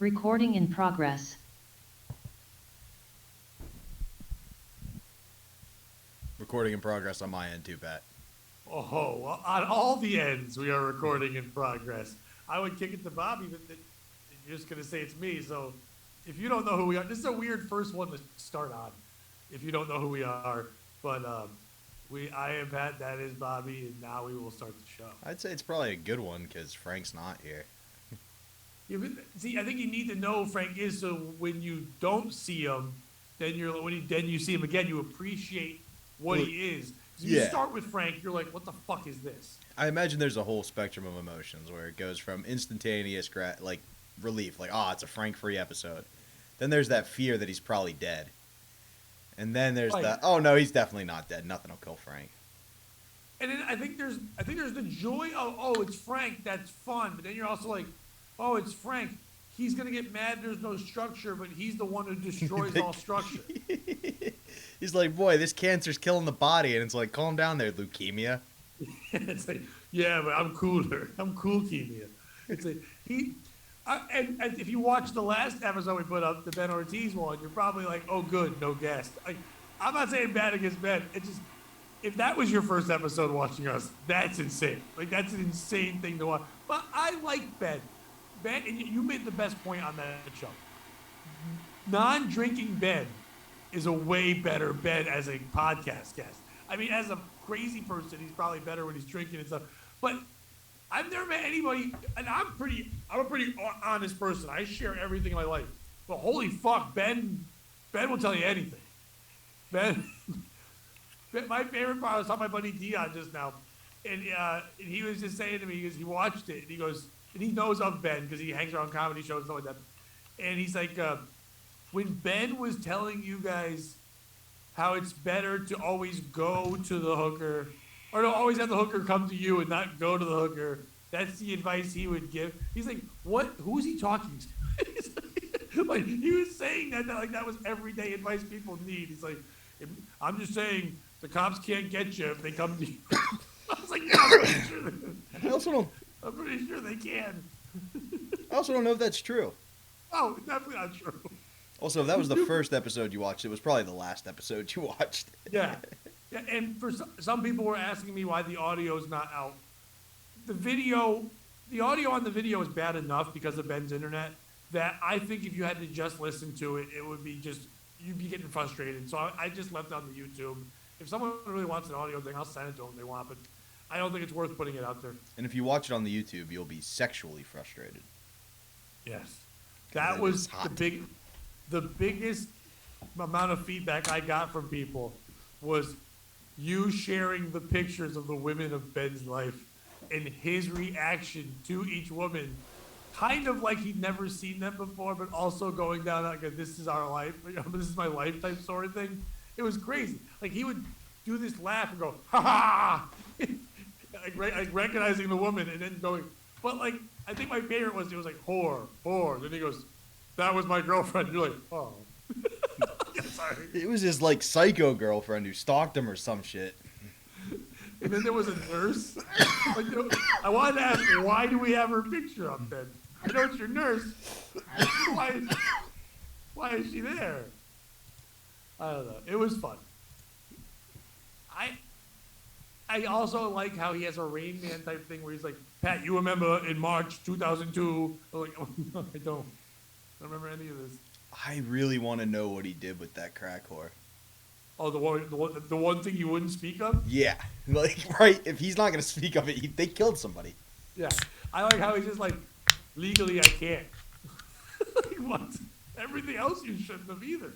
Recording in progress. Recording in progress on my end too, Pat. Oh, well, on all the ends, we are recording in progress. I would kick it to Bobby, but you're just going to say it's me. So if you don't know who we are, this is a weird first one to start on if you don't know who we are. But I am Pat, that is Bobby, and now we will start the show. I'd say it's probably a good one because Frank's not here. See, I think you need to know who Frank is, so when you don't see him, then then you see him again, you appreciate what he is. You start with Frank, you're like, what the fuck is this? I imagine there's a whole spectrum of emotions where it goes from instantaneous relief, like, it's a Frank-free episode. Then there's that fear that he's probably dead. And then there's oh no, he's definitely not dead. Nothing will kill Frank. And then I think there's the joy of, it's Frank, that's fun. But then you're also like, oh, it's Frank. He's going to get mad there's no structure, but he's the one who destroys all structure. He's like, boy, this cancer's killing the body. And it's like, calm down there, leukemia. It's like, yeah, but I'm cooler. I'm cool, leukemia. It's like, and if you watch the last episode we put up, the Ben Ortiz one, you're probably like, oh, good, no guest. I'm not saying bad against Ben. It's just, if that was your first episode watching us, that's insane. Like, that's an insane thing to watch. But I like Ben. Ben, and you made the best point on that show. Non-drinking Ben is a way better Ben as a podcast guest. I mean, as a crazy person, he's probably better when he's drinking and stuff. But I've never met anybody, and I'm a pretty honest person. I share everything in my life. But holy fuck, Ben will tell you anything. Ben, my favorite part, I was talking to my buddy Dion just now, and he was just saying to me, he watched it, and he goes, and he knows of Ben because he hangs around comedy shows and stuff like that. And he's like, when Ben was telling you guys how it's better to always go to the hooker, or to always have the hooker come to you and not go to the hooker, that's the advice he would give. He's like, what? Who is he talking to? Like, he was saying that like that was everyday advice people need. He's like, I'm just saying the cops can't get you if they come to you. I was like, yeah, I'm pretty sure they can. I also don't know if that's true. Oh, definitely not true. Also, if that was the first episode you watched, it was probably the last episode you watched. Yeah. And for some people were asking me why the audio is not out. The audio on the video is bad enough because of Ben's internet that I think if you had to just listen to it, it would be you'd be getting frustrated. So I just left it on the YouTube. If someone really wants an audio thing, I'll send it to them if they want, but I don't think it's worth putting it out there. And if you watch it on the YouTube, you'll be sexually frustrated. Yes. That was the biggest amount of feedback I got from people was you sharing the pictures of the women of Ben's life and his reaction to each woman, kind of like he'd never seen them before, but also going down like this is our life, this is my life type sort of thing. It was crazy. Like he would do this laugh and go, ha ha, like recognizing the woman and then going, but like I think my favorite was it was like whore. Then he goes, that was my girlfriend. You're like, oh. Sorry. It was his like psycho girlfriend who stalked him or some shit. And then there was a nurse. Like, I wanted to ask, why do we have her picture up then? I know it's your nurse. Why is she there? I don't know. It was fun. I also like how he has a Rain Man type thing where he's like, Pat, you remember in March 2002? I'm like, oh, no, I don't remember any of this. I really want to know what he did with that crack whore. Oh, the one thing you wouldn't speak of? Yeah, like right. If he's not gonna speak of it, they killed somebody. Yeah, I like how he's just like, legally I can't. Like, what? Everything else you shouldn't have either.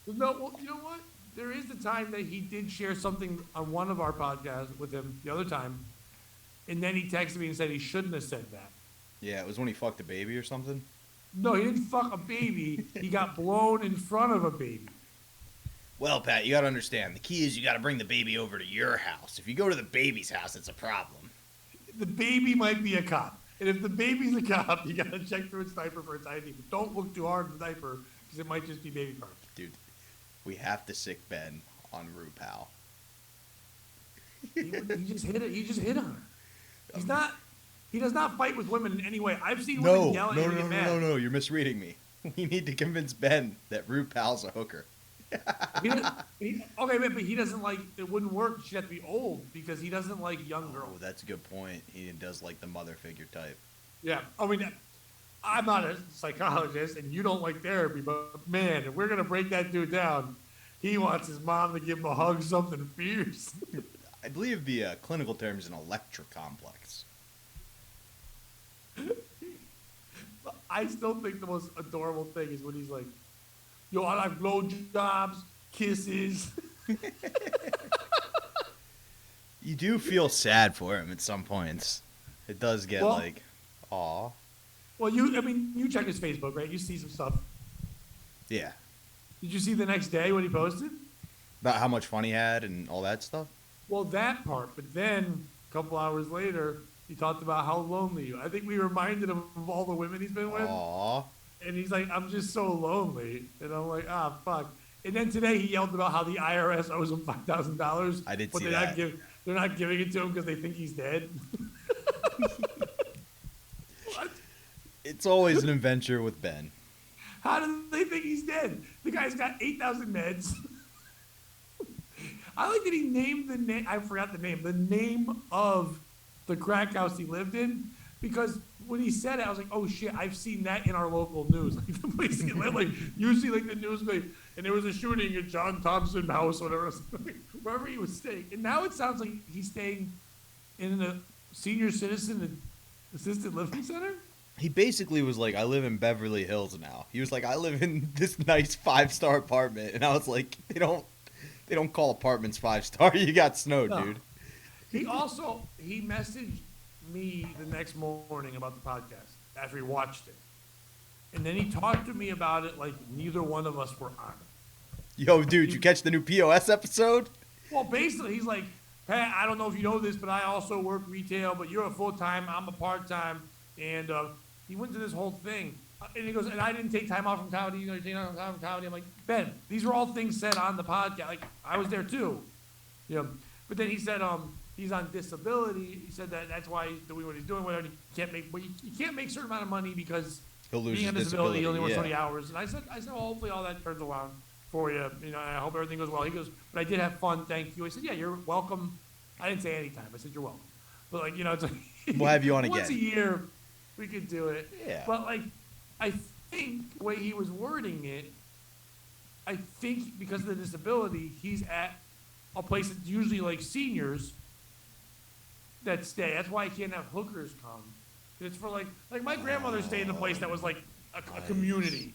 No, well, you know what? There is the time that he did share something on one of our podcasts with him the other time, and then he texted me and said he shouldn't have said that. Yeah, it was when he fucked a baby or something. No, he didn't fuck a baby. He got blown in front of a baby. Well, Pat, you gotta understand. The key is you gotta bring the baby over to your house. If you go to the baby's house, it's a problem. The baby might be a cop. And if the baby's a cop, you gotta check through its diaper for its ID. But don't look too hard in the diaper, because it might just be baby parts. Dude, we have to sick Ben on RuPaul. He just hit it. He just hit on her. He does not fight with women in any way. I've seen women yell at him and get mad. No, you're misreading me. We need to convince Ben that RuPaul's a hooker. Okay, but he doesn't like, it wouldn't work. She'd have to be old because he doesn't like young girls. Oh, that's a good point. He does like the mother figure type. Yeah. I mean, I'm not a psychologist and you don't like therapy, but man, if we're going to break that dude down, he wants his mom to give him a hug, something fierce. I believe the clinical term is an electrocomplex. I still think the most adorable thing is when he's like, yo, I like blowjobs, kisses. You do feel sad for him at some points. It does get like, aw. Well, you check his Facebook, right? You see some stuff. Yeah. Did you see the next day what he posted? About how much fun he had and all that stuff? Well, that part. But then, a couple hours later, he talked about how lonely you are. I think we reminded him of all the women he's been with. Aww. And he's like, I'm just so lonely. And I'm like, fuck. And then today he yelled about how the IRS owes him $5,000. I did but see they're that. They're not giving it to him because they think he's dead. What? It's always an adventure with Ben. How do they think he's dead? The guy's got 8,000 meds. I like that he named the name. I forgot the name. The name of the crack house he lived in, because when he said it, I was like, "Oh shit! I've seen that in our local news." Like the place he lived, like usually like the news, like, and there was a shooting at John Thompson House, whatever, wherever he was staying. And now it sounds like he's staying in a senior citizen assisted living center. He basically was like, I live in Beverly Hills now. He was like, I live in this nice 5-star apartment. And I was like, they don't call apartments 5-star. You got snowed, no. Dude. He messaged me the next morning about the podcast after he watched it. And then he talked to me about it like neither one of us were on it. Yo, dude, you catch the new POS episode? Well, basically, he's like, hey, I don't know if you know this, but I also work retail, but you're a full-time, I'm a part-time. And he went to this whole thing. And he goes, and I didn't take time off from comedy. You know, you're taking time off from comedy. I'm like, Ben, these were all things said on the podcast. Like, I was there too. You know, but then he said he's on disability. He said that's why he's doing what he's doing. Whatever. You can't make a certain amount of money because being on disability, he only works 20 hours. And I said, well, hopefully all that turns around for you. You know, I hope everything goes well. He goes, but I did have fun. Thank you. I said, yeah, you're welcome. I didn't say anytime. I said, you're welcome. But like, you know, it's like we'll have you on again. Once a year, we could do it. Yeah. But like, I think the way he was wording it, I think because of the disability, he's at a place that's usually like seniors that stay. That's why he can't have hookers come. It's for like my grandmother stayed in a place that was like a community.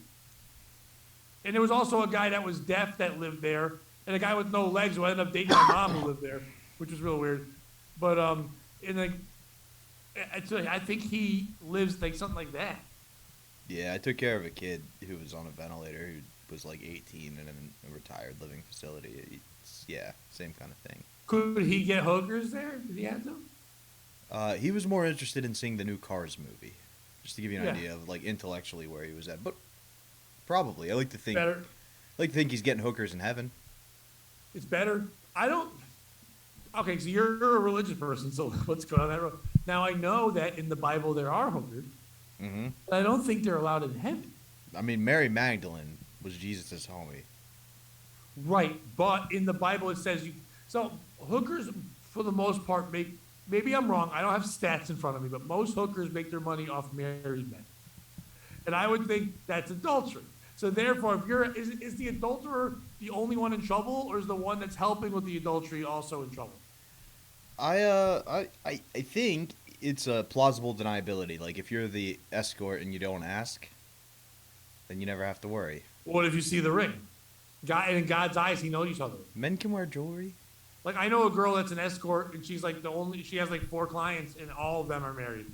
And there was also a guy that was deaf that lived there, and a guy with no legs who ended up dating my mom who lived there, which was real weird. But and like, I think he lives like something like that. Yeah, I took care of a kid who was on a ventilator who was like 18 and in a retired living facility. Yeah, same kind of thing. Could he get hookers there? Did he have to? He was more interested in seeing the new Cars movie, just to give you an idea of like intellectually where he was at. But probably, I like to think he's getting hookers in heaven. It's better. I don't. Okay, so you're a religious person, so let's go down that road. Now I know that in the Bible there are hookers. Mm-hmm. But I don't think they're allowed in heaven. I mean, Mary Magdalene was Jesus' homie. Right, but in the Bible it says you. So hookers, for the most part, make. Maybe I'm wrong. I don't have stats in front of me, but most hookers make their money off married men, and I would think that's adultery. So therefore, if you're is the adulterer the only one in trouble, or is the one that's helping with the adultery also in trouble? I think it's a plausible deniability. Like if you're the escort and you don't ask, then you never have to worry. What if you see the ring? God, in God's eyes, He knows each other. Men can wear jewelry. Like I know a girl that's an escort, and she's like she has like 4 clients, and all of them are married.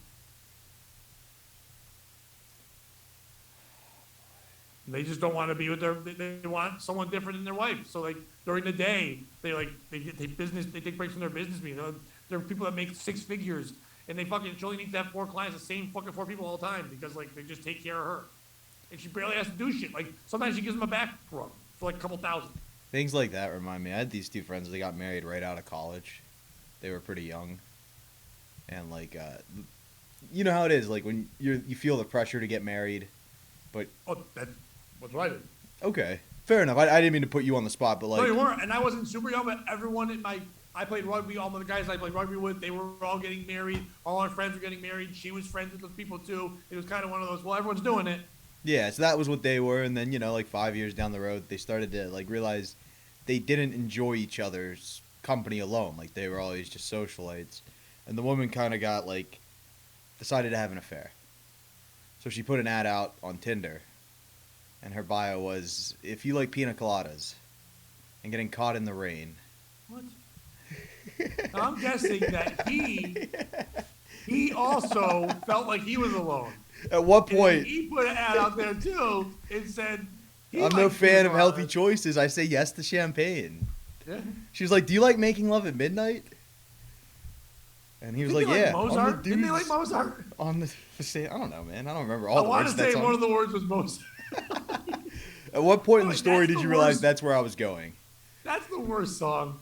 They just don't want to be with they want someone different than their wife. So like during the day, they take breaks from their business meeting. There are people that make 6 figures, and she only needs to have 4 clients, the same fucking 4 people all the time, because like they just take care of her, and she barely has to do shit. Like sometimes she gives them a back rub for like a couple thousand. Things like that remind me. I had these 2 friends. They got married right out of college. They were pretty young, and like you know how it is, like when you feel the pressure to get married, but that's what's right. Okay, fair enough. I didn't mean to put you on the spot, but like, no, you weren't, and I wasn't super young, but everyone I played rugby. All the guys I played rugby with, they were all getting married. All our friends were getting married. She was friends with those people too. It was kind of one of those. Well, everyone's doing it. yeah. So that was what they were, and then like 5 years down the road, they started to like realize they didn't enjoy each other's company alone. Like they were always just socialites, and the woman kind of got like decided to have an affair. So she put an ad out on Tinder, and her bio was, "If you like pina coladas and getting caught in the rain." What? I'm guessing that he also felt like he was alone. At what point? And he put an ad out there too and said, "I'm no fan of healthy choices. I say yes to champagne." Yeah. She was like, "Do you like making love at midnight?" And he was like, "Yeah." Mozart? Didn't they like Mozart? On the I don't know, man. I don't remember all the words. I want to say one of the words was Mozart. At what point in the story did you realize that's where I was going? That's the worst song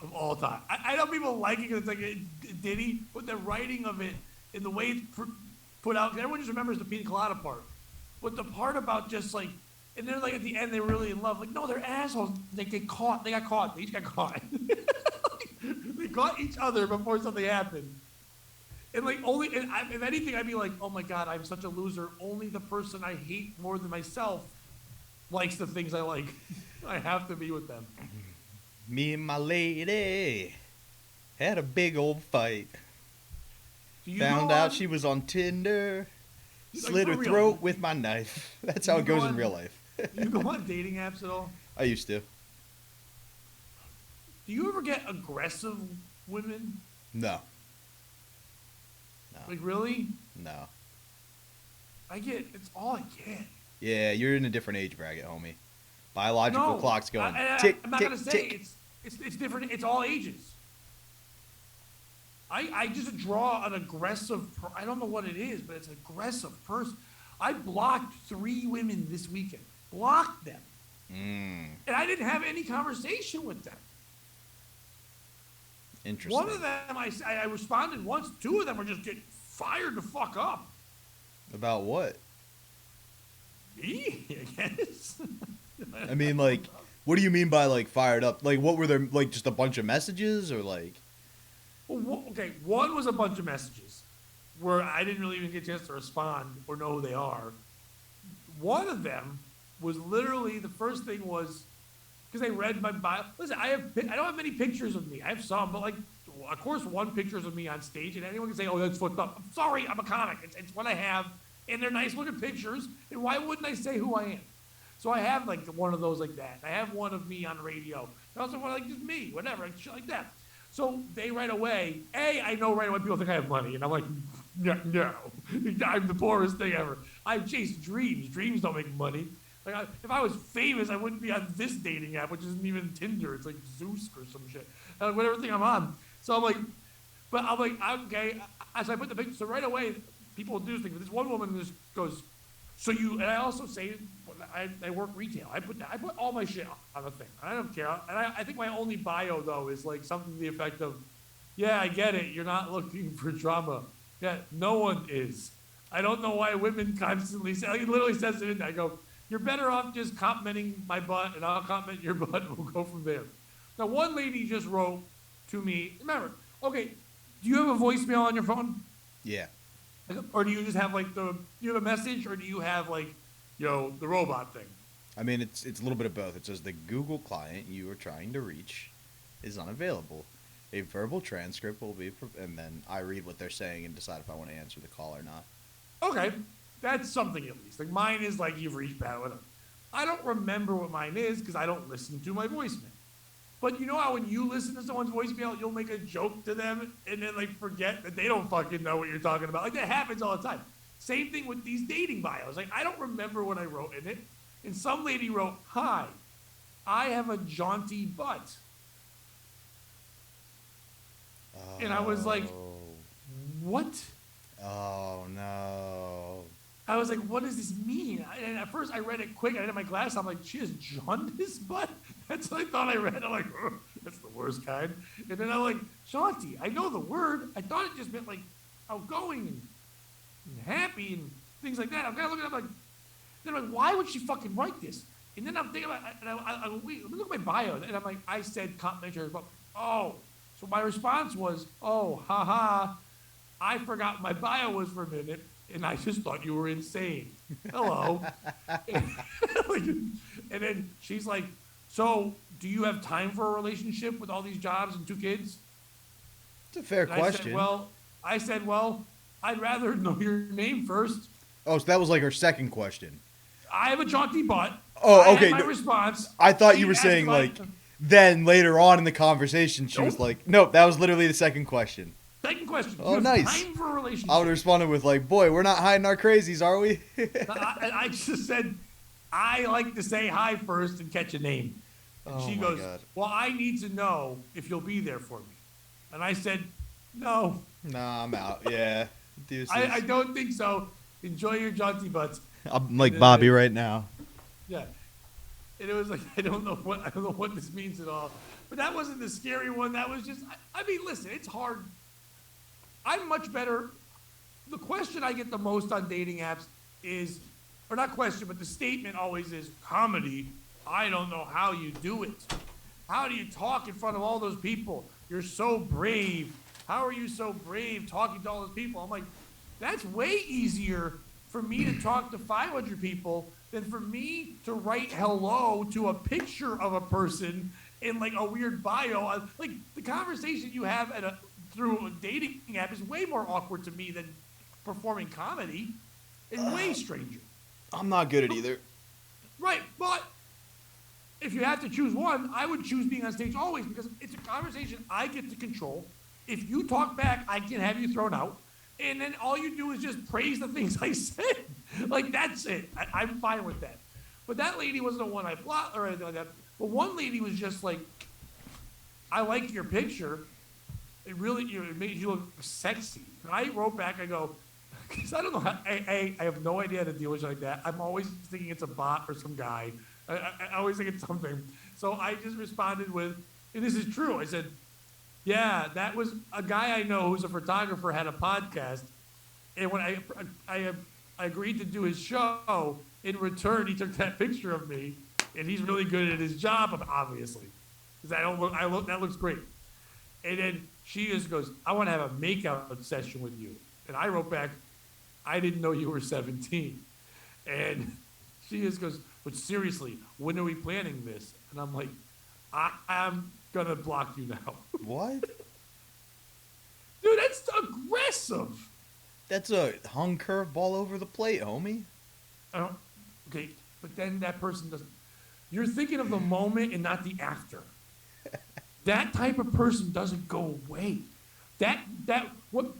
of all time. I know people like it because it's like a ditty, but the writing of it and the way it's put out, everyone just remembers the pina colada part. But the part about just like, and then like at the end they're really in love. Like, no, they're assholes. They got caught. They each got caught. They caught each other before something happened. And like if anything, I'd be like, oh my God, I'm such a loser. Only the person I hate more than myself likes the things I like. I have to be with them. Me and my lady had a big old fight. Found out she was on Tinder. Slit her throat with my knife. That's how it goes in real life. You go on dating apps at all? I used to. Do you ever get aggressive women? No. Like, really? No. It's all I get. Yeah, you're in a different age bracket, homie. Biological clock's going tick, I'm not tick, going to say tick. It's different. It's all ages. I just draw an aggressive, I don't know what it is, but it's an aggressive person. I blocked 3 women this weekend. Blocked them. And I didn't have any conversation with them. Interesting. One of them, I responded once. 2 of them were just getting fired the fuck up. About what? Me, I guess. I mean, like, what do you mean by, like, fired up? Like, what were there, like, just a bunch of messages, or, like? Well, okay, one was a bunch of messages where I didn't really even get a chance to respond or know who they are. One of them was literally, the first thing was, because they read my bio. Listen, I don't have many pictures of me. I have some, but, like, of course, one picture's of me on stage, and anyone can say, oh, that's fucked up. I'm sorry, I'm a comic. It's what I have, and they're nice-looking pictures, and why wouldn't I say who I am? So I have, like, one of those like that. I have one of me on radio. I also want, like, just me, whatever, shit like that. So they right away, I know right away people think I have money, and I'm like, no. I'm the poorest thing ever. I've chased dreams. Dreams don't make money. Like, if I was famous, I wouldn't be on this dating app, which isn't even Tinder. It's like Zeus or some shit. Whatever thing I'm on. So I'm like, okay. So I put the picture. So right away, people do things. This one woman just goes, and I also say, I work retail. I put all my shit on the thing. I don't care. And I think my only bio, though, is like something to the effect of, yeah, I get it. You're not looking for drama. Yeah, no one is. I don't know why women constantly say, like, it literally says it in there. I go, you're better off just complimenting my butt, and I'll compliment your butt, and we'll go from there. Now, one lady just wrote to me, remember, okay, do you have a voicemail on your phone? Yeah. Or do you just have, like, do you have a message, or do you have, like, the robot thing? I mean, it's a little bit of both. It says the Google client you are trying to reach is unavailable. A verbal transcript will be, and then I read what they're saying and decide if I want to answer the call or not. Okay, that's something at least. Like, mine is like, you've reached out with them. I don't remember what mine is because I don't listen to my voicemail. But you know how when you listen to someone's voicemail, you'll make a joke to them and then, like, forget that they don't fucking know what you're talking about. Like, that happens all the time. Same thing with these dating bios. Like, I don't remember what I wrote in it. And some lady wrote, hi, I have a jaunty butt. Oh. And I was like, what? Oh, no. I was like, what does this mean? And at first I read it quick. I had my glasses. I'm like, she has jaundice butt? That's what I thought I read. I'm like, oh, that's the worst kind. And then I'm like, jaunty. I know the word. I thought it just meant, like, outgoing. happy and things like that. I'm kind of looking at it like, then I'm like, why would she fucking write this? And then I'm thinking about it, and I wait, let me look at my bio. And I'm like, I said complimentary. Oh. So my response was, oh, haha. I forgot my bio was for a minute, and I just thought you were insane. Hello. And then she's like, so do you have time for a relationship with all these jobs and 2 kids? It's a fair question. I said, well, I'd rather know your name first. Oh, so that was like her second question. I have a jaunty butt. Oh, okay. My response. I thought you were saying like, then later on in the conversation, she was like, nope, that was literally the second question. Second question. Oh, nice. Time for a relationship. I would have responded with like, boy, we're not hiding our crazies, are we? I just said, I like to say hi first and catch a name. And she goes, well, I need to know if you'll be there for me. And I said, no. Nah, I'm out. Yeah. I don't think so. Enjoy your jaunty butts. I'm like Bobby right now. Yeah. And it was like, I don't know what this means at all. But that wasn't the scary one. That was just, I mean, listen, it's hard. I'm much better. The question I get the most on dating apps is, or not question, but the statement always is, comedy, I don't know how you do it. How do you talk in front of all those people? You're so brave. How are you so brave talking to all those people? I'm like, that's way easier for me to talk to 500 people than for me to write hello to a picture of a person in like a weird bio. Like the conversation you have through a dating app is way more awkward to me than performing comedy. It's way stranger. I'm not good at either. Right, but if you have to choose one, I would choose being on stage always because it's a conversation I get to control. If you talk back, I can have you thrown out. And then all you do is just praise the things I said. Like, that's it. I'm fine with that. But that lady wasn't the one I blocked or anything like that. But one lady was just like, I like your picture. It really it made you look sexy. And I wrote back, I go, because I don't know how, I have no idea how to deal with shit like that. I'm always thinking it's a bot or some guy. I always think it's something. So I just responded with, and this is true. I said, yeah, that was a guy I know who's a photographer, had a podcast. And when I agreed to do his show, in return, he took that picture of me. And he's really good at his job, obviously. Because that looks great. And then she just goes, I want to have a makeout session with you. And I wrote back, I didn't know you were 17. And she just goes, but seriously, when are we planning this? And I'm like, I'm going to block you now. What? Dude, that's aggressive. That's a hung curveball over the plate, homie. Okay, but then that person doesn't. You're thinking of the moment and not the after. That type of person doesn't go away. What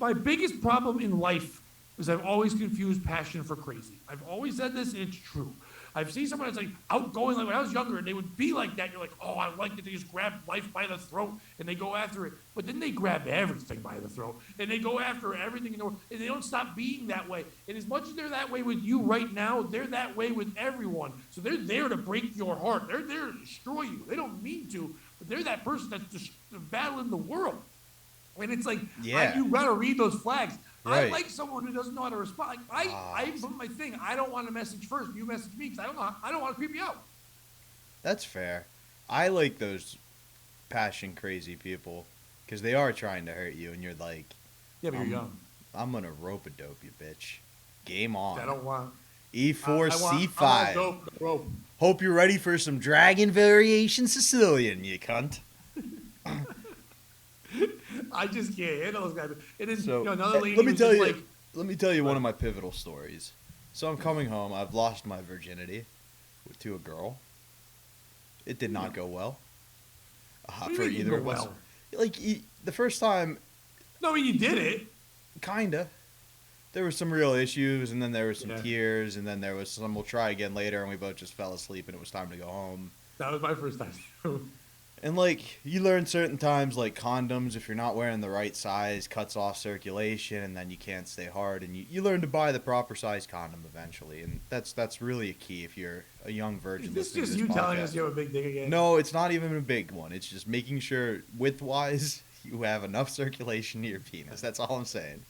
my biggest problem in life is I've always confused passion for crazy. I've always said this, and it's true. I've seen someone that's like outgoing, like when I was younger, and they would be like that. You're like, oh, I like that they just grab life by the throat and they go after it. But then they grab everything by the throat and they go after everything in the world, and they don't stop being that way. And as much as they're that way with you right now, they're that way with everyone. So they're there to break your heart. They're there to destroy you. They don't mean to, but they're that person that's just battling the world. And it's like, you gotta read those flags. Right. I like someone who doesn't know how to respond. Like I put my thing. I don't want to message first. You message me because I don't know. I don't want to creep you out. That's fair. I like those passion crazy people because they are trying to hurt you, and you're like, yeah, but you're young. I'm gonna rope a dope you, bitch. Game on. I don't want E4 C5. I want rope. Hope you're ready for some dragon variation Sicilian, you cunt. I just can't handle those guys. It is another lady. Let me tell you one of my pivotal stories. So I'm coming home. I've lost my virginity to a girl. It did not go well for either of us. Like the first time. No, you did it. Kinda. There were some real issues, and then there were some tears, and then there was some. We'll try again later, and we both just fell asleep, and it was time to go home. That was my first time too. And, like, you learn certain times, like, condoms, if you're not wearing the right size, cuts off circulation, and then you can't stay hard. And you learn to buy the proper size condom eventually. And that's really a key if you're a young virgin. Is this just you telling us you have a big dick again? No, it's not even a big one. It's just making sure, width-wise, you have enough circulation to your penis. That's all I'm saying.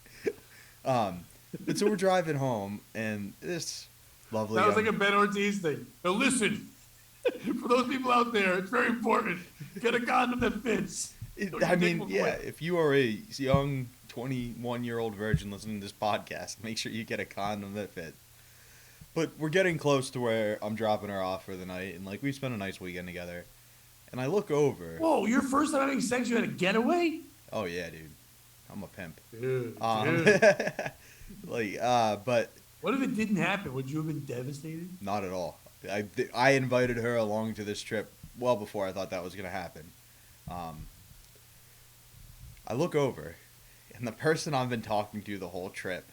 And so we're driving home, and this lovely. That was like a Ben Ortiz thing. Now listen, for those people out there, it's very important. Get a condom that fits. I mean, yeah, if you are a young 21-year-old virgin listening to this podcast, make sure you get a condom that fits. But we're getting close to where I'm dropping her off for the night, and like we spent a nice weekend together. And I look over. Whoa, your first time having sex, you had a getaway? Oh yeah, dude. I'm a pimp. Dude. But what if it didn't happen? Would you have been devastated? Not at all. I invited her along to this trip well before I thought that was gonna happen. I look over, and the person I've been talking to the whole trip,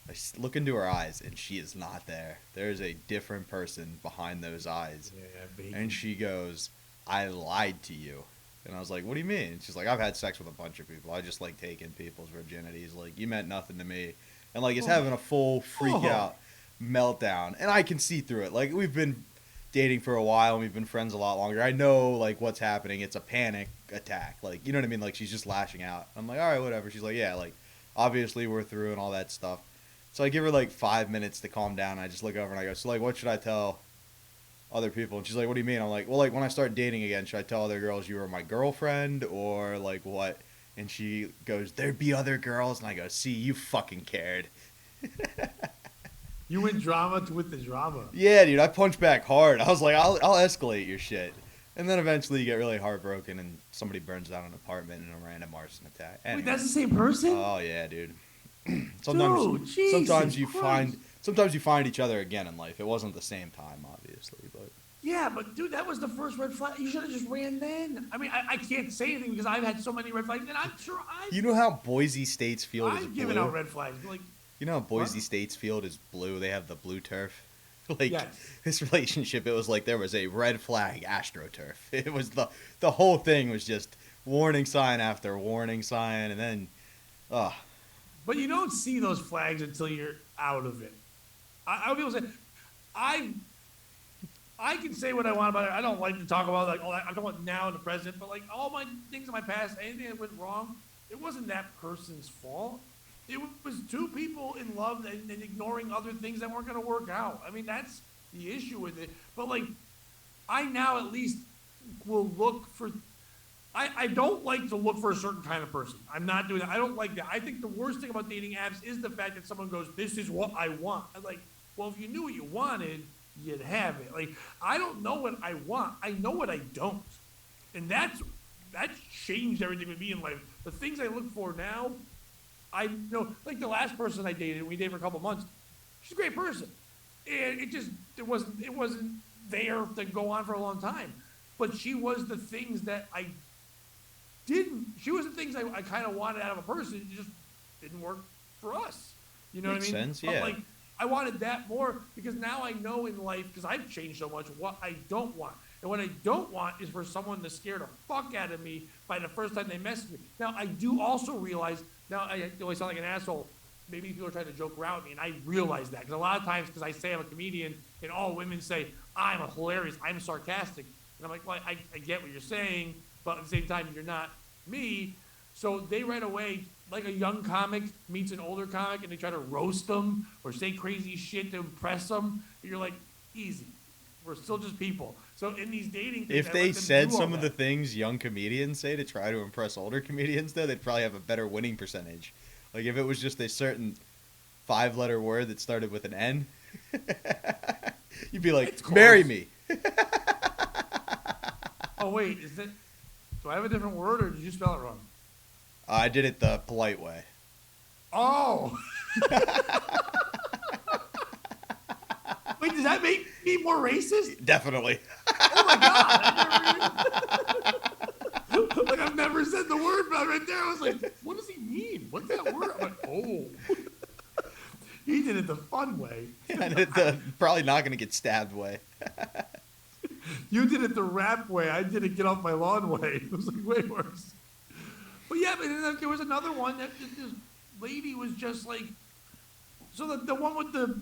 I look into her eyes, and she is not there. There is a different person behind those eyes. Yeah, baby. And she goes, "I lied to you." And I was like, "What do you mean?" She's like, "I've had sex with a bunch of people. I just like taking people's virginities. Like, you meant nothing to me." And like, it's having a full freak out meltdown. And I can see through it. Like, we've been dating for a while, and we've been friends a lot longer. I know, like, what's happening. It's a panic attack. Like, you know what I mean? Like, she's just lashing out. I'm like, all right, whatever. She's like, yeah, like, obviously we're through and all that stuff. So I give her, like, 5 minutes to calm down. I just look over and I go, so, like, what should I tell other people? And she's like, what do you mean? I'm like, well, like, when I start dating again, should I tell other girls you were my girlfriend or, like, what? And she goes, there'd be other girls. And I go, see, you fucking cared. You went drama with the drama. Yeah, dude, I punched back hard. I was like, I'll escalate your shit. And then eventually you get really heartbroken and somebody burns down an apartment in a random arson attack. Anyway. Wait, that's the same person? Oh, yeah, dude. sometimes you find each other again in life. It wasn't the same time, obviously, but yeah, but dude, that was the first red flag. You should have just ran then. I mean, I can't say anything because I've had so many red flags, and I'm sure You know how Boise State's field is blue? I've given out red flags. Like, you know how Boise State's field is blue? They have the blue turf. Like, yes. This relationship, it was like there was a red flag AstroTurf. It was the whole thing was just warning sign after warning sign, and then, But you don't see those flags until you're out of it. I'll be able to say, I can say what I want about it. I don't like to talk about, like, oh, I'm talking about now in the present, but, like, all my things in my past, anything that went wrong, it wasn't that person's fault. It was two people in love and ignoring other things that weren't going to work out. I mean, that's the issue with it. But, like, I now at least will look for... I don't like to look for a certain kind of person. I'm not doing that. I don't like that. I think the worst thing about dating apps is the fact that someone goes, this is what I want. I'm like, well, if you knew what you wanted, you'd have it. Like, I don't know what I want. I know what I don't. And that's changed everything with me in life. The things I look for now, I know, like the last person I dated, we dated for a couple months, she's a great person. And it wasn't there to go on for a long time. But she was the things that she was the things I kind of wanted out of a person. It just didn't work for us. You know Makes what I mean? sense, yeah. But, like, I wanted that more because now I know in life, because I've changed so much, what I don't want. And what I don't want is for someone to scare the fuck out of me by the first time they message me. Now, I do also realize, now I always sound like an asshole, maybe people are trying to joke around with me, and I realize that. Because a lot of times, because I say I'm a comedian, and all women say, I'm hilarious, I'm sarcastic. And I'm like, well, I get what you're saying, but at the same time, you're not me. So they right away, like a young comic meets an older comic, and they try to roast them or say crazy shit to impress them. And you're like, easy. We're still just people. So in these dating things, if they said some of the things young comedians say to try to impress older comedians, though, they'd probably have a better winning percentage. Like if it was just a certain 5-letter word that started with an N, you'd be like, marry me. Oh, wait, do I have a different word, or did you spell it wrong? I did it the polite way. Oh. Wait, does that make me more racist? Definitely. Oh my God! Like I've never said the word, but right there I was like, "What does he mean? What's that word?" I'm like, "Oh." He did it the fun way. I did it the probably not going to get stabbed way. You did it the rap way. I did it get off my lawn way. It was like way worse. But yeah, but then there was another one that this lady was just like, so the one with the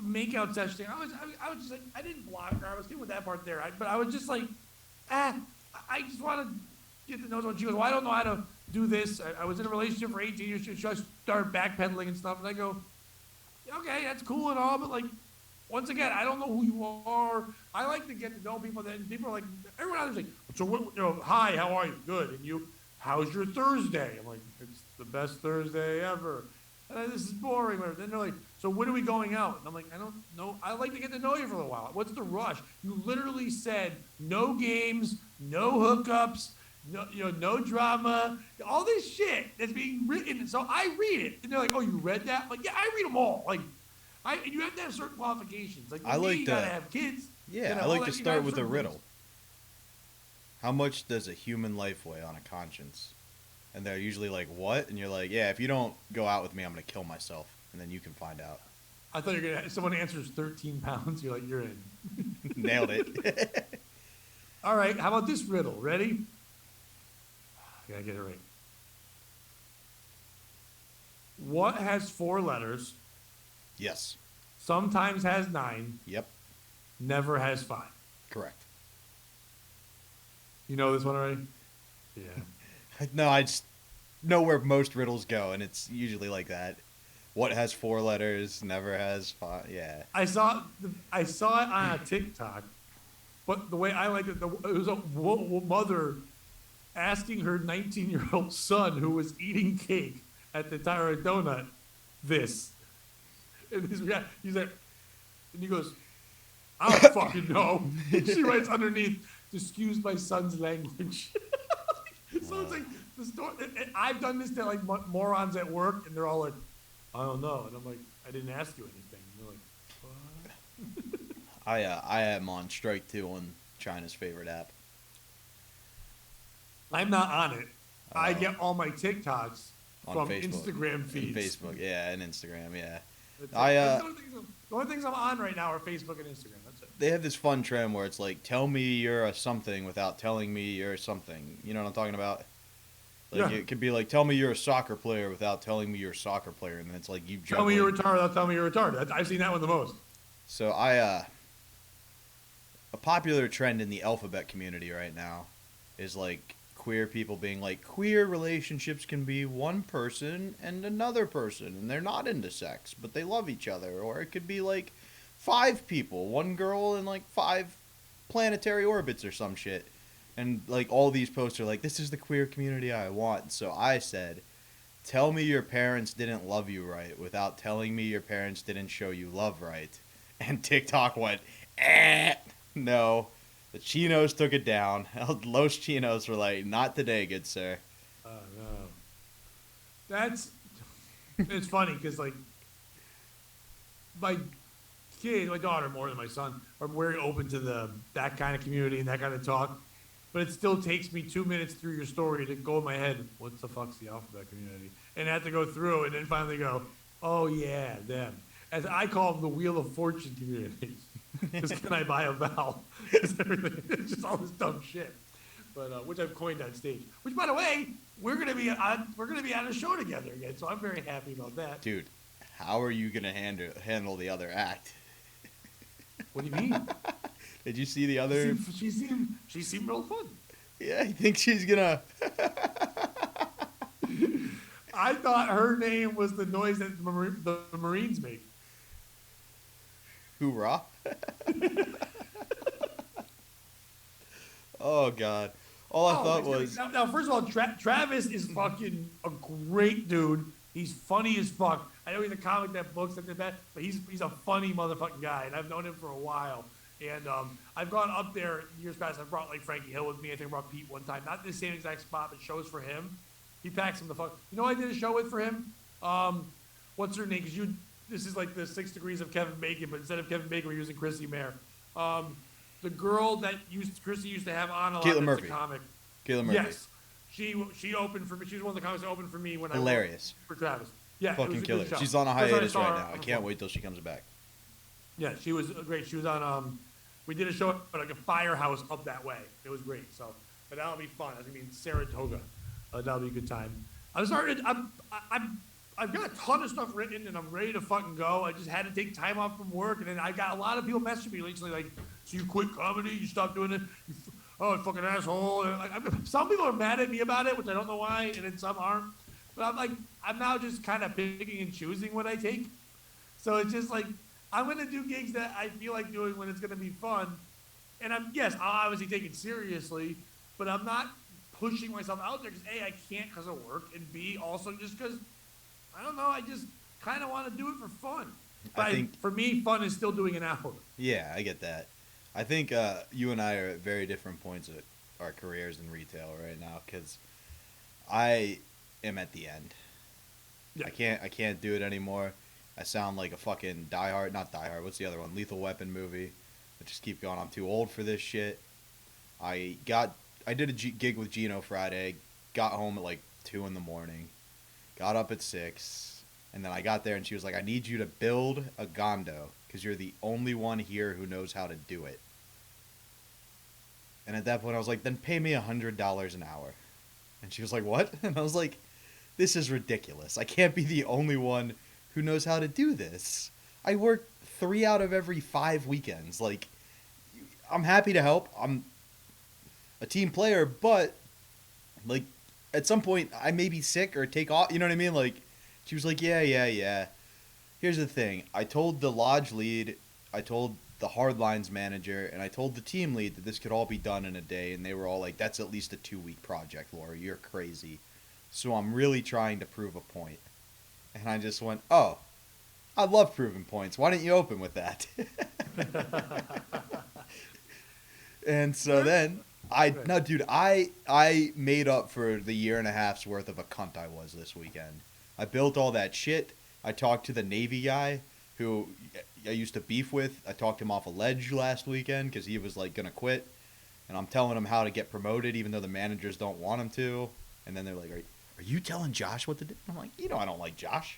makeout session thing, I was just like, I didn't block her. I was good with that part there. But I was just like, I just want to get to know someone. She goes, well, I don't know how to do this. I was in a relationship for 18 years. Should I start backpedaling and stuff? And I go, Okay, that's cool and all, but like, once again, I don't know who you are. I like to get to know people. Then people are like, everyone else is like, so what? Hi, how are you? Good. And you, how's your Thursday? I'm like, it's the best Thursday ever. And this is boring. Then they're like, so when are we going out? And I'm like, I don't know. I like to get to know you for a while. What's the rush? You literally said no games, no hookups, no, no drama, all this shit that's being written. So I read it, and they're like, "Oh, you read that?" I'm like, yeah, I read them all. Like, you have to have certain qualifications. Like, you gotta have kids. Yeah, I like to start with a riddle. How much does a human life weigh on a conscience? And they're usually like, what? And you're like, yeah, if you don't go out with me, I'm going to kill myself. And then you can find out. I thought you were going to, someone answers 13 pounds. You're like, you're in. Nailed it. All right. How about this riddle? Ready? I got to get it right. What has 4 letters? Yes. Sometimes has 9. Yep. Never has 5. Correct. You know this one already? Yeah. No, I just know where most riddles go, and it's usually like that. What has 4 letters, never has 5. Yeah. I saw it on a TikTok, but the way I liked it, it was a mother asking her 19-year-old son who was eating cake at the Tyra Donut this. And he's like, and he goes, I don't fucking know. She writes underneath, excuse my son's language. So it's like the story. I've done this to like morons at work, and they're all like, "I don't know," and I'm like, "I didn't ask you anything." And they're like, "What?" I am on strike 2 on China's favorite app. I'm not on it. I get all my TikToks from Facebook. Instagram feeds. And Facebook, yeah, and Instagram, yeah. The only things I'm on right now are Facebook and Instagram. That's it. They have this fun trend where it's like, tell me you're a something without telling me you're something. You know what I'm talking about? Like, yeah. It could be like, tell me you're a soccer player without telling me you're a soccer player. And then it's like, you tell me you're retarded without telling me you're retarded. I've seen that one the most. So a popular trend in the alphabet community right now is like queer people being like, queer relationships can be one person and another person, and they're not into sex, but they love each other. Or it could be like 5 people, 1 girl and like 5 planetary orbits or some shit. And like all these posts are like, this is the queer community I want. So I said, tell me your parents didn't love you right without telling me your parents didn't show you love right. And TikTok went, no. The Chinos took it down. Los Chinos were like, not today, good sir. Oh, no. It's funny because, like, my kid, my daughter more than my son, are very open to that kind of community and that kind of talk. But it still takes me 2 minutes through your story to go in my head, what the fuck's the alphabet community? And I have to go through it and then finally go, oh, yeah, them. As I call them the Wheel of Fortune community. Because can I buy a vowel? It's just all this dumb shit, but which I've coined on stage. Which, by the way, we're gonna be on a show together again, so I'm very happy about that. Dude, how are you gonna handle the other act? What do you mean? Did you see the other? She seemed real fun. Yeah, I think she's gonna. I thought her name was the noise that the Marines make. Hoorah. Oh God! All I thought was now. First of all, Travis is fucking a great dude. He's funny as fuck. I know he's a comic that books like that, but he's a funny motherfucking guy, and I've known him for a while. And I've gone up there years past. I've brought like Frankie Hill with me. I think I brought Pete one time. Not the same exact spot, but shows for him. He packs him the fuck. You know, I did a show with for him. What's her name? Because this is like the 6 Degrees of Kevin Bacon, but instead of Kevin Bacon, we're using Chrissy Mayer. The girl that Chrissy used to have on a lot. Caitlin Murphy. A comic. Caitlin Murphy. Yes, she opened for me. She was one of the comics that opened for me when hilarious. I worked for Travis. Yeah, fucking killer. She's on a hiatus right now. I can't wait till she comes back. Yeah, she was great. She was on. We did a show at like a firehouse up that way. It was great. So, but that'll be fun. That's gonna be in Saratoga. That'll be a good time. I've got a ton of stuff written and I'm ready to fucking go. I just had to take time off from work, and then I got a lot of people messaging me recently like, "So you quit comedy? You stopped doing it? Oh, fucking asshole!" And like, some people are mad at me about it, which I don't know why, and then some aren't. But I'm now just kind of picking and choosing what I take. So it's just like, I'm going to do gigs that I feel like doing when it's going to be fun. And I'll obviously take it seriously, but I'm not pushing myself out there because A, I can't because of work, and B, also just because, I don't know, I just kind of want to do it for fun. But I think for me, fun is still doing an hour. Yeah, I get that. I think you and I are at very different points of our careers in retail right now because I am at the end. Yeah. I can't do it anymore. I sound like a fucking not Die Hard, what's the other one? Lethal Weapon movie. I just keep going, I'm too old for this shit. I did a gig with Gino Friday, got home at like 2 in the morning, got up at 6, and then I got there and she was like, I need you to build a Gondo because you're the only one here who knows how to do it. And at that point I was like, then pay me $100 an hour. And she was like, what? And I was like, this is ridiculous. I can't be the only one who knows how to do this. I work 3 out of every 5 weekends. Like, I'm happy to help. I'm a team player, but like at some point I may be sick or take off. You know what I mean? Like, she was like, yeah. Here's the thing. I told the lodge lead, I told the hardlines manager, and I told the team lead that this could all be done in a day, and they were all like, that's at least a 2-week project, Laura. You're crazy. So I'm really trying to prove a point. And I just went, oh, I love proving points. Why didn't you open with that? And so then I made up for the year and a half's worth of a cunt I was this weekend. I built all that shit. I talked to the Navy guy who I used to beef with. I talked him off a ledge last weekend because he was like going to quit. And I'm telling him how to get promoted even though the managers don't want him to. And then they're like, are you telling Josh what to do? I'm like, I don't like Josh.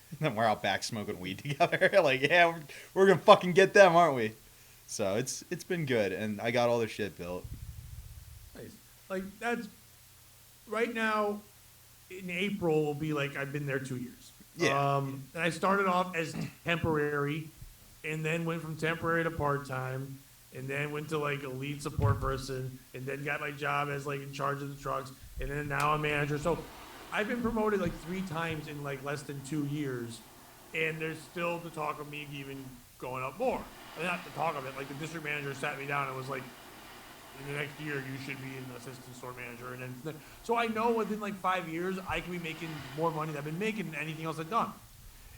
And then we're out back smoking weed together. Like, yeah, we're going to fucking get them, aren't we? So it's been good. And I got all the shit built. Nice. Like, that's right now in April will be like I've been there 2 years. Yeah. And I started off as temporary and then went from temporary to part-time and then went to like a lead support person and then got my job as like in charge of the trucks and then now I'm manager. So I've been promoted like 3 times in like less than 2 years and there's still the talk of me even going up more. Not the talk of it, like the district manager sat me down and was like, in the next year you should be an assistant store manager. And then, so I know within like 5 years I can be making more money than I've been making than anything else I've done.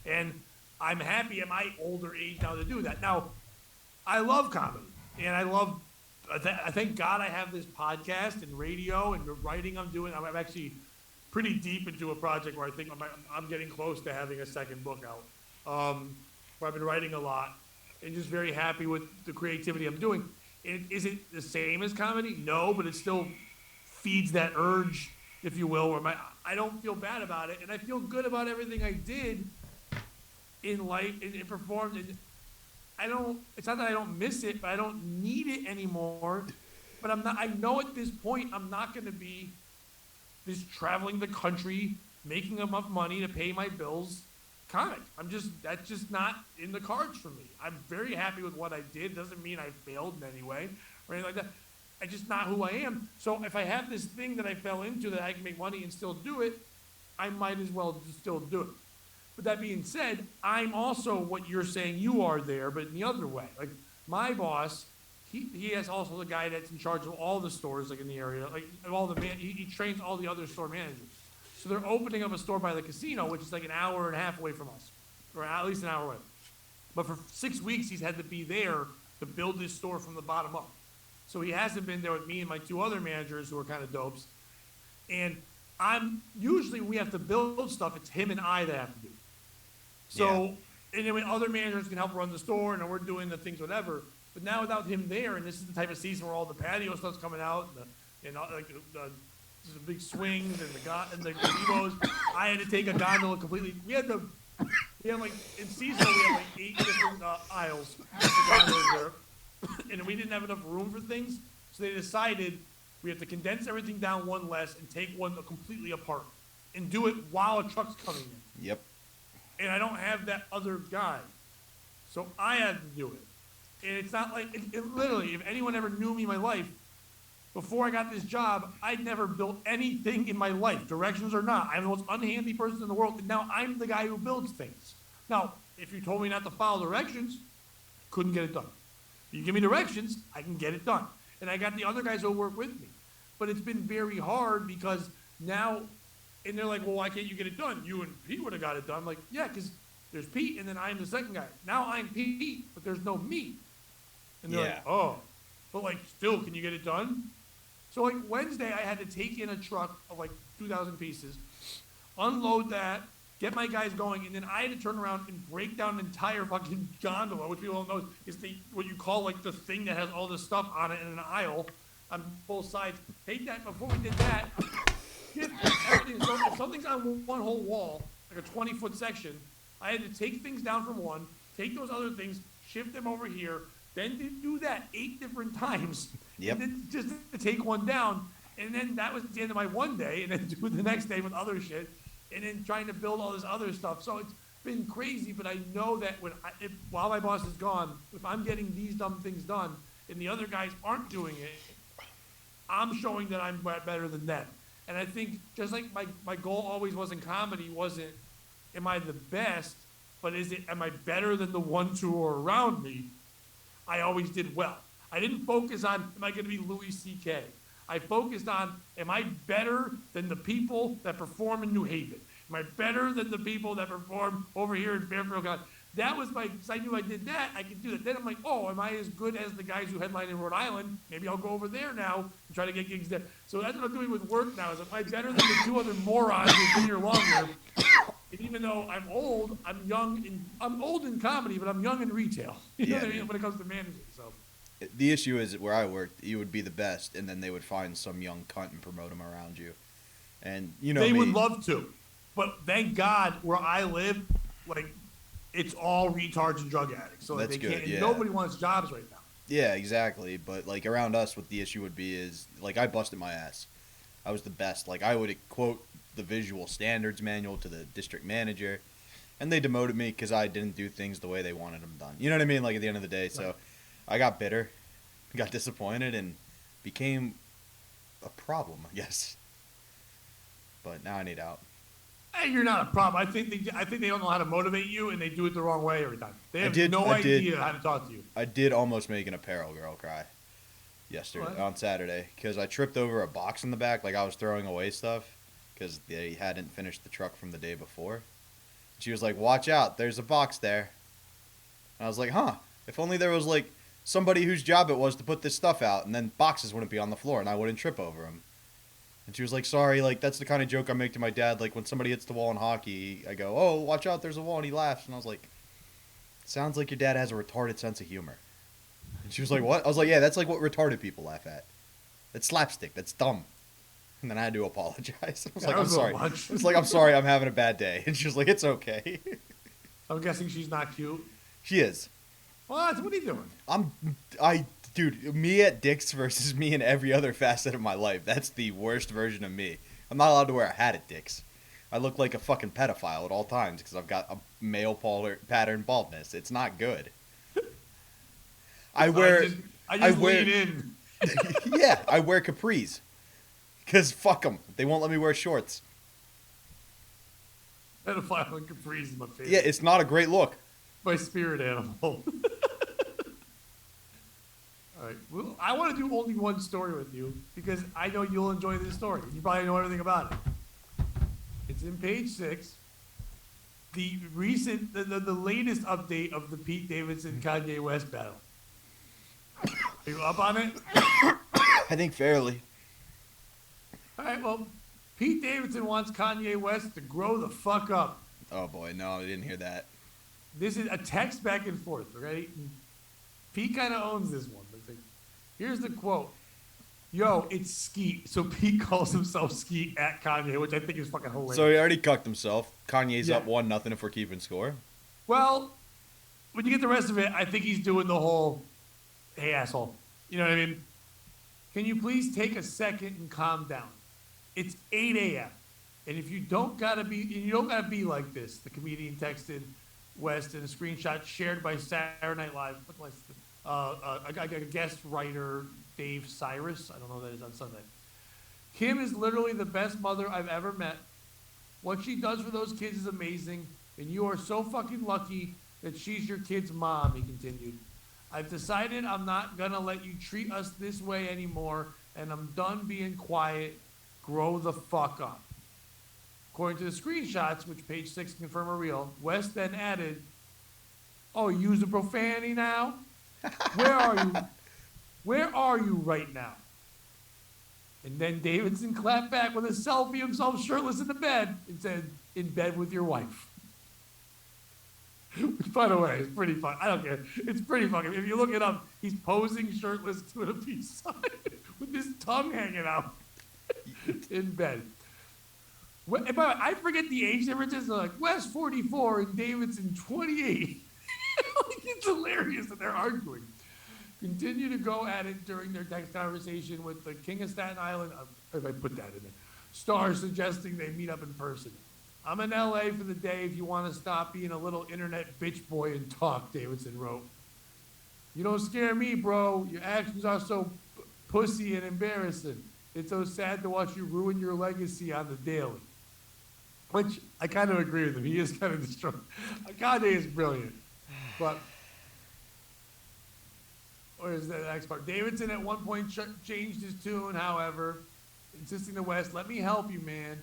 And I'm happy at my older age now to do that. Now, I love comedy and I thank God I have this podcast and radio and the writing I'm doing. I'm actually pretty deep into a project where I think I'm getting close to having a second book out. Where I've been writing a lot and just very happy with the creativity I'm doing. Is it the same as comedy? No, but it still feeds that urge, if you will, where I don't feel bad about it, and I feel good about everything I did in life and performed. And it's not that I don't miss it, but I don't need it anymore. But I know at this point I'm not going to be this traveling the country, making enough money to pay my bills comic. That's just not in the cards for me. I'm very happy with what I did. Doesn't mean I failed in any way or anything like that. It's just not who I am. So if I have this thing that I fell into that I can make money and still do it, I might as well just still do it. But that being said, I'm also what you're saying you are there, but in the other way. Like my boss, he has also the guy that's in charge of all the stores like in the area. Like he trains all the other store managers. So they're opening up a store by the casino, which is like an hour and a half away from us, or at least an hour away. But for 6 weeks, he's had to be there to build this store from the bottom up. So he hasn't been there with me and my 2 other managers who are kind of dopes. And usually when we have to build stuff, it's him and I that have to do it. So, and then when other managers can help run the store and we're doing the things, whatever. But now without him there, and this is the type of season where all the patio stuff's coming out, and the big swings and the gazebos. I had to take a gondola completely. We had like in seasonal we had like 8 different aisles. There, and we didn't have enough room for things, so they decided we have to condense everything down one less and take one completely apart and do it while a truck's coming in. Yep. And I don't have that other guy, so I had to do it. And it's not like literally, if anyone ever knew me in my life. Before I got this job, I'd never built anything in my life, directions or not. I'm the most unhandy person in the world, and now I'm the guy who builds things. Now, if you told me not to follow directions, couldn't get it done. You give me directions, I can get it done. And I got the other guys who work with me. But it's been very hard because now, and they're like, well, why can't you get it done? You and Pete would have got it done. I'm like, yeah, because there's Pete, and then I'm the second guy. Now I'm Pete, but there's no me. And they're like, oh, but like, still, can you get it done? So like Wednesday, I had to take in a truck of like 2,000 pieces, unload that, get my guys going, and then I had to turn around and break down an entire fucking gondola, which people don't know is what you call like the thing that has all this stuff on it in an aisle on both sides. Take that, before we did that, shift everything. So if something's on one whole wall, like a 20-foot section, I had to take things down from one, take those other things, shift them over here, then do that 8 different times. Yep. And then just to take one down. And then that was the end of my one day, and then do the next day with other shit, and then trying to build all this other stuff. So it's been crazy, but I know that while my boss is gone, if I'm getting these dumb things done and the other guys aren't doing it, I'm showing that I'm better than them. And I think just like my goal always was in comedy wasn't, am I the best, but am I better than the ones who are around me? I always did well. I didn't focus on, am I going to be Louis C.K.? I focused on, am I better than the people that perform in New Haven? Am I better than the people that perform over here in Fairfield? That was because I knew I did that, I could do that. Then I'm like, oh, am I as good as the guys who headline in Rhode Island? Maybe I'll go over there now and try to get gigs there. So that's what I'm doing with work now, is am I better than the 2 other morons who've been here longer? And even though I'm old, I'm old in comedy, but I'm young in retail. You know what I mean? When it comes to managing, so. The issue is where I worked, you would be the best, and then they would find some young cunt and promote him around you. And you know they would love to, but thank God where I live, like it's all retards and drug addicts. So like, they can't. And nobody wants jobs right now. Yeah, exactly. But like around us, what the issue would be is like I busted my ass. I was the best. Like I would quote the visual standards manual to the district manager, and they demoted me because I didn't do things the way they wanted them done. You know what I mean? Like at the end of the day, so. I got bitter, got disappointed, and became a problem, I guess. But now I need out. Hey, you're not a problem. I think they don't know how to motivate you, and they do it the wrong way every time. They have no idea how to talk to you. I did almost make an apparel girl cry yesterday on Saturday because I tripped over a box in the back, like I was throwing away stuff because they hadn't finished the truck from the day before. She was like, "Watch out, there's a box there." And I was like, "Huh? If only there was like." Somebody whose job it was to put this stuff out, and then boxes wouldn't be on the floor, and I wouldn't trip over them. And she was like, sorry, like, that's the kind of joke I make to my dad. Like, when somebody hits the wall in hockey, I go, oh, watch out, there's a wall, and he laughs. And I was like, sounds like your dad has a retarded sense of humor. And she was like, what? I was like, yeah, that's like what retarded people laugh at. That's slapstick. That's dumb. And then I had to apologize. I was like, I'm sorry. I was like, I'm sorry, I'm having a bad day. And she was like, it's okay. I'm guessing she's not cute. She is. What are you doing? Dude, me at Dick's versus me in every other facet of my life. That's the worst version of me. I'm not allowed to wear a hat at Dick's. I look like a fucking pedophile at all times because I've got a male pattern baldness. It's not good. I wear lean in. Yeah, I wear capris. Because fuck them. They won't let me wear shorts. Pedophile and capris is my favorite. Yeah, it's not a great look. My spirit animal. All right. Well, I want to do only one story with you because I know you'll enjoy this story. You probably know everything about it. It's in page 6. The latest update of the Pete Davidson Kanye West battle. Are you up on it? I think fairly. All right. Well, Pete Davidson wants Kanye West to grow the fuck up. Oh boy, no, I didn't hear that. This is a text back and forth, right? Pete kind of owns this one. Like, here's the quote. Yo, it's Skete. So Pete calls himself Skete at Kanye, which I think is fucking hilarious. So he already cucked himself. Kanye's up 1-0 if we're keeping score. Well, when you get the rest of it, I think he's doing the whole, hey, asshole. You know what I mean? Can you please take a second and calm down? It's 8 a.m. And if you don't gotta be like this, the comedian texted West in a screenshot shared by Saturday Night Live. A guest writer, Dave Cyrus. I don't know who that is on Sunday. Kim is literally the best mother I've ever met. What she does for those kids is amazing, and you are so fucking lucky that she's your kid's mom, he continued. I've decided I'm not going to let you treat us this way anymore, and I'm done being quiet. Grow the fuck up. According to the screenshots, which page 6 confirm are real, West then added, oh, you use a profanity now? Where are you? Where are you right now? And then Davidson clapped back with a selfie of himself shirtless in the bed and said, in bed with your wife. Which, by the way, is pretty fun. I don't care. It's pretty fucking. If you look it up, he's posing shirtless with a peace sign with his tongue hanging out in bed. By the way, I forget the age differences. They're like West 44 and Davidson 28. It's hilarious that they're arguing. Continue to go at it during their text conversation with the King of Staten Island. If I put that in there, Star suggesting they meet up in person. I'm in LA for the day if you want to stop being a little internet bitch boy and talk, Davidson wrote. You don't scare me, bro. Your actions are so pussy and embarrassing. It's so sad to watch you ruin your legacy on the daily. Which, I kind of agree with him. He is kind of destroyed. Kanye is brilliant. But, where's the next part? Davidson at one point changed his tune, however, insisting to West, let me help you, man.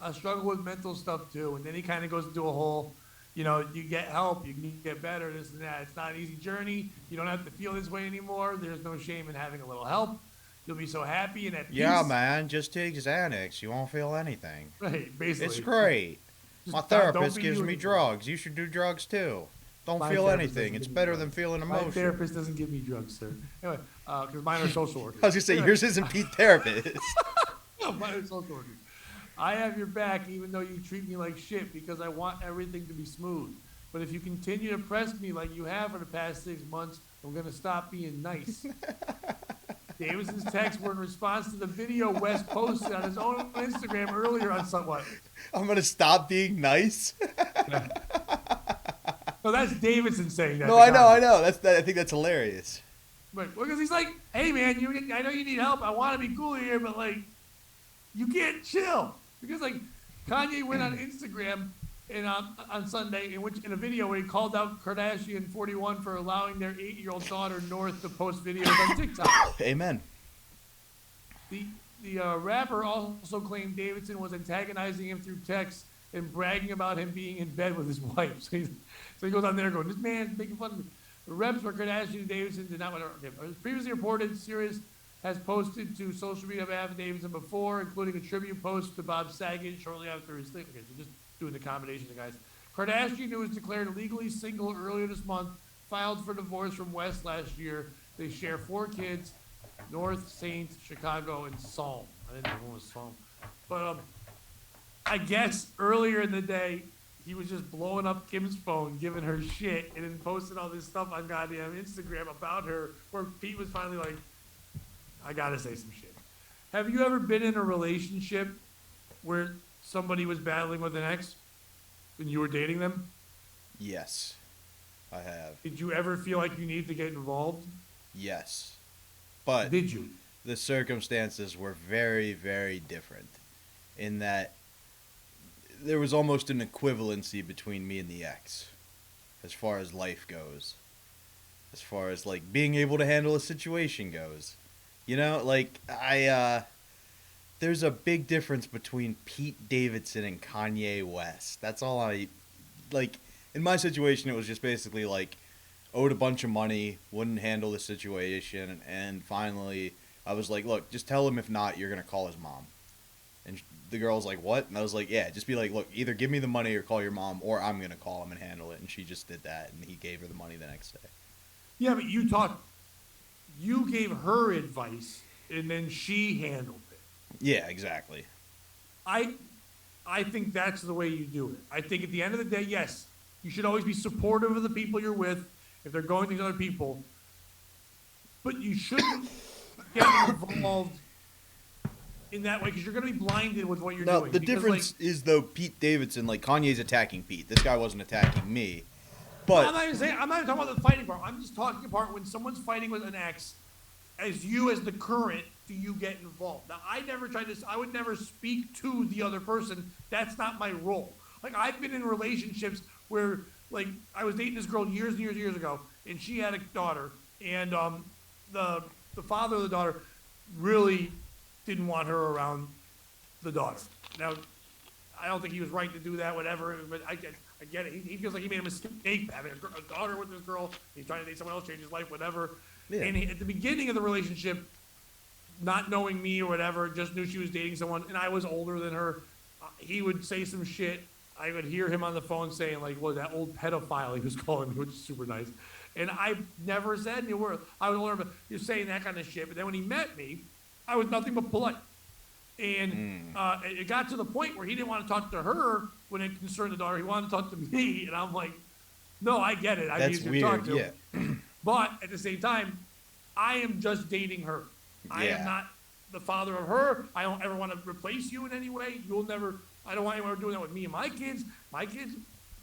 I struggle with mental stuff too. And then he kind of goes into a whole, you get help, you can get better, this and that. It's not an easy journey. You don't have to feel this way anymore. There's no shame in having a little help. You'll be so happy and at peace. Yeah, man, just take Xanax. You won't feel anything. Right, basically. It's great. My therapist gives me drugs. You should do drugs too. Don't feel anything. It's better than feeling emotion. My therapist doesn't give me drugs, sir. Anyway, because mine are social workers. I was going to say, yours isn't Pete therapist. No, mine are social workers. I have your back even though you treat me like shit because I want everything to be smooth. But if you continue to press me like you have for the past 6 months, I'm going to stop being nice. Davidson's texts were in response to the video West posted on his own Instagram earlier on somewhat. I'm going to stop being nice? No, that's Davidson saying that. No, I know. I think that's hilarious. Right, because he's like, hey, man, I know you need help. I want to be cool here, but, like, you can't chill. Because, like, Kanye went on Instagram and on Sunday in a video where he called out Kardashian 41 for allowing their 8-year-old daughter North to post videos on TikTok. Amen. The rapper also claimed Davidson was antagonizing him through text and bragging about him being in bed with his wife. So he goes on there going, this man's making fun of me. The reps for Kardashian and Davidson did not want to. As previously reported, Sirius has posted to social media behalf of Davidson before, including a tribute post to Bob Saget shortly after his thing. Okay, so just doing the combination of guys. Kardashian, who was declared legally single earlier this month, filed for divorce from West last year. They share 4 kids, North, Saint, Chicago, and Psalm. I didn't know one was Psalm. But I guess earlier in the day, he was just blowing up Kim's phone, giving her shit, and then posting all this stuff on goddamn Instagram about her, where Pete was finally like, I gotta say some shit. Have you ever been in a relationship where somebody was battling with an ex and you were dating them? Yes, I have. Did you ever feel like you needed to get involved? Yes. But did you? The circumstances were very, very different in that there was almost an equivalency between me and the ex as far as life goes. As far as, like, being able to handle a situation goes. You know, like, there's a big difference between Pete Davidson and Kanye West. That's all like, in my situation, it was just basically, like, owed a bunch of money, wouldn't handle the situation, and finally, I was like, look, just tell him if not, you're going to call his mom. And the girl was like, what? And I was like, yeah, just be like, look, either give me the money or call your mom, or I'm going to call him and handle it. And she just did that, and he gave her the money the next day. Yeah, but you gave her advice, and then she handled it. Yeah, exactly. I think that's the way you do it. I think at the end of the day, yes, you should always be supportive of the people you're with if they're going to these other people. But you shouldn't get involved in that way because you're going to be blinded with what you're doing. No, the difference is, though, Pete Davidson, like, Kanye's attacking Pete. This guy wasn't attacking me. But I'm not even talking about the fighting part. I'm just talking about when someone's fighting with an ex, as the current, do you get involved? Now, I would never speak to the other person. That's not my role. Like, I've been in relationships where like I was dating this girl years and years ago, and she had a daughter, and the father of the daughter really didn't want her around the daughter. Now, I don't think he was right to do that, whatever. But I get it. He feels like he made a mistake having a daughter with this girl. He's trying to date someone else, change his life, whatever. Yeah. And at the beginning of the relationship, not knowing me or whatever, just knew she was dating someone, and I was older than her. He would say some shit. I would hear him on the phone saying, like, well, that old pedophile he was calling me, which is super nice. And I never said any word. I was older, but you're saying that kind of shit. But then when he met me, I was nothing but polite. And it got to the point where he didn't want to talk to her when it concerned the daughter. He wanted to talk to me. And I'm like, no, I get it. I'm easier to talk to. Yeah. But at the same time, I am just dating her. I am not the father of her. I don't ever want to replace you in any way. You'll never. I don't want anyone doing that with me and my kids. My kids,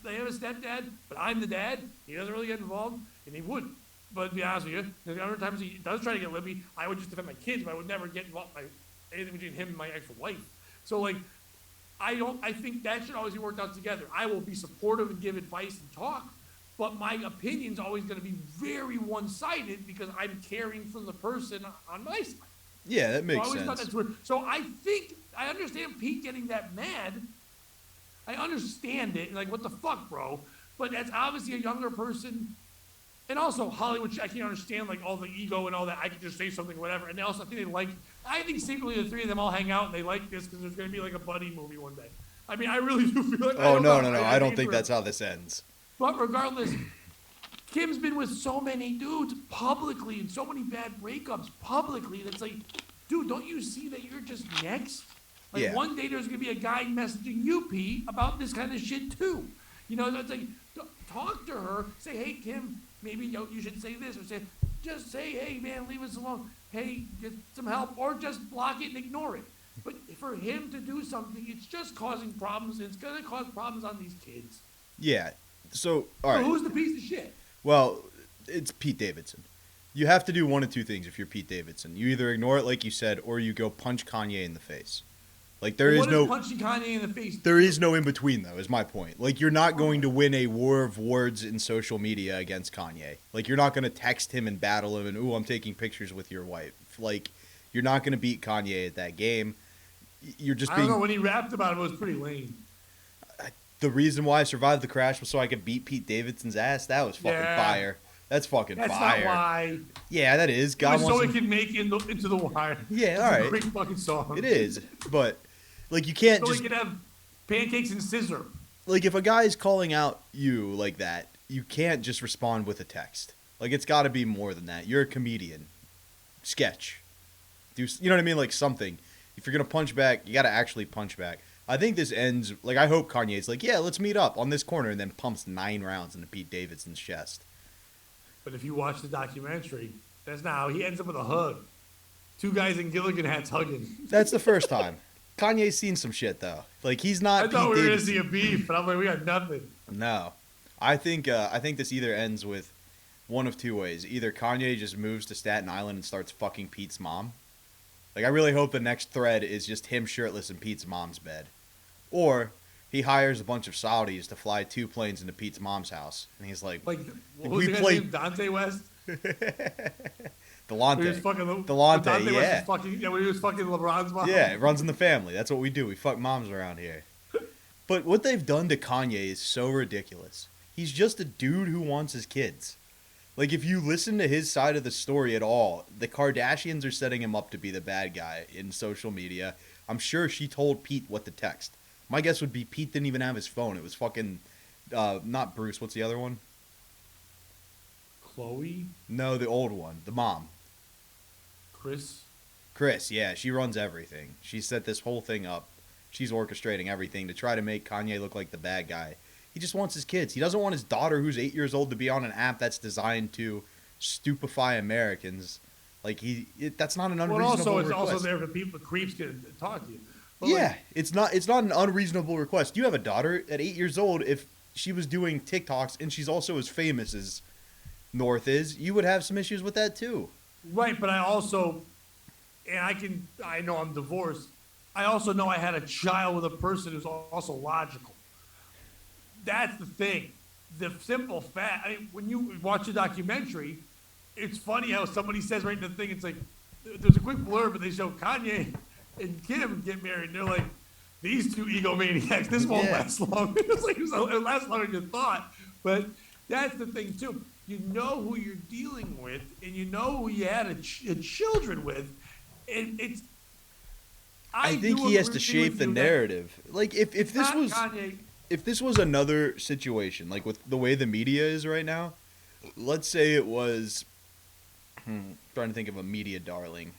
they have a stepdad, but I'm the dad. He doesn't really get involved, and he wouldn't. But to be honest with you, the other times he does try to get lippy, I would just defend my kids, but I would never get involved in anything between him and my ex-wife. So, like, I think that should always be worked out together. I will be supportive and give advice and talk, but my opinion's always going to be very one-sided because I'm caring for the person on my side. Yeah, that makes sense. Thought that's weird. So I think I understand Pete getting that mad. I understand it. Like, what the fuck, bro? But that's obviously a younger person. And also Hollywood, I can't understand like all the ego and all that. I could just say something, whatever. And also, I think secretly the three of them all hang out and they like this because there's going to be like a buddy movie one day. I mean, I really do feel like. Oh, no. I don't think that's how this ends. But regardless, Kim's been with so many dudes publicly and so many bad breakups publicly. That's like, dude, don't you see that you're just next? Like, one day there's going to be a guy messaging you, Pete, about this kind of shit too. You know, it's like, talk to her. Say, hey, Kim, maybe you should say this. Or just say, hey, man, leave us alone. Hey, get some help. Or just block it and ignore it. But for him to do something, it's just causing problems. It's going to cause problems on these kids. Yeah. So, all right. So who's the piece of shit? Well, it's Pete Davidson. You have to do one of two things if you're Pete Davidson. You either ignore it like you said, or you go punch Kanye in the face. Like punching Kanye in the face? There is no in between, though, is my point. Like, you're not going to win a war of words in social media against Kanye. Like, you're not going to text him and battle him and, ooh, I'm taking pictures with your wife. Like, you're not going to beat Kanye at that game. You're just I don't know, when he rapped about it was pretty lame. The reason why I survived the crash was so I could beat Pete Davidson's ass. That was fucking fire. That's fucking fire. That's not why. Yeah, that is. God wants so he can make Into the Wire. Yeah, all right. It's a great fucking song. It is, but like you can't so just. So he can have pancakes and scissor. Like if a guy's calling out you like that, you can't just respond with a text. Like it's got to be more than that. You're a comedian. Sketch. You know what I mean? Like something. If you're gonna punch back, you got to actually punch back. I think this ends, like, I hope Kanye's like, yeah, let's meet up on this corner, and then pumps 9 rounds into Pete Davidson's chest. But if you watch the documentary, that's not how he ends up with a hug. 2 guys in Gilligan hats hugging. That's the first time. Kanye's seen some shit, though. Like, he's not I thought we were going to see a beef, but I'm like, we got nothing. No. I think this either ends with one of 2 ways. Either Kanye just moves to Staten Island and starts fucking Pete's mom. Like, I really hope the next thread is just him shirtless in Pete's mom's bed. Or he hires a bunch of Saudis to fly 2 planes into Pete's mom's house. And he's like, what was the guy's name? Dante West? Delonte. Dante West was when he was fucking LeBron's mom. Yeah, it runs in the family. That's what we do. We fuck moms around here. But what they've done to Kanye is so ridiculous. He's just a dude who wants his kids. Like, if you listen to his side of the story at all, the Kardashians are setting him up to be the bad guy in social media. I'm sure she told Pete what to text. My guess would be Pete didn't even have his phone. It was fucking, not Bruce. What's the other one? Chloe? No, the old one. The mom. Chris, yeah. She runs everything. She set this whole thing up. She's orchestrating everything to try to make Kanye look like the bad guy. He just wants his kids. He doesn't want his daughter, who's 8 years old, to be on an app that's designed to stupefy Americans. Like, that's not an unreasonable request. It's also there for people, creeps, to talk to you. But yeah, it's not an unreasonable request. You have a daughter at 8 years old. If she was doing TikToks and she's also as famous as North is, you would have some issues with that too. Right, but I also, I know I'm divorced. I also know I had a child with a person who's also logical. That's the thing. the simple fact. I mean, when you watch a documentary, it's funny how somebody says right in the thing. It's like there's a quick blurb, but they show Kanye and Kim get married, and they're like, these two egomaniacs. This won't last long. It's like it'll last longer than you thought. But that's the thing too. You know who you're dealing with, and you know who you had a children with, and it's. I think he has to shape the narrative. Like if this was Kanye. If this was another situation, like with the way the media is right now, let's say it was. Trying to think of a media darling.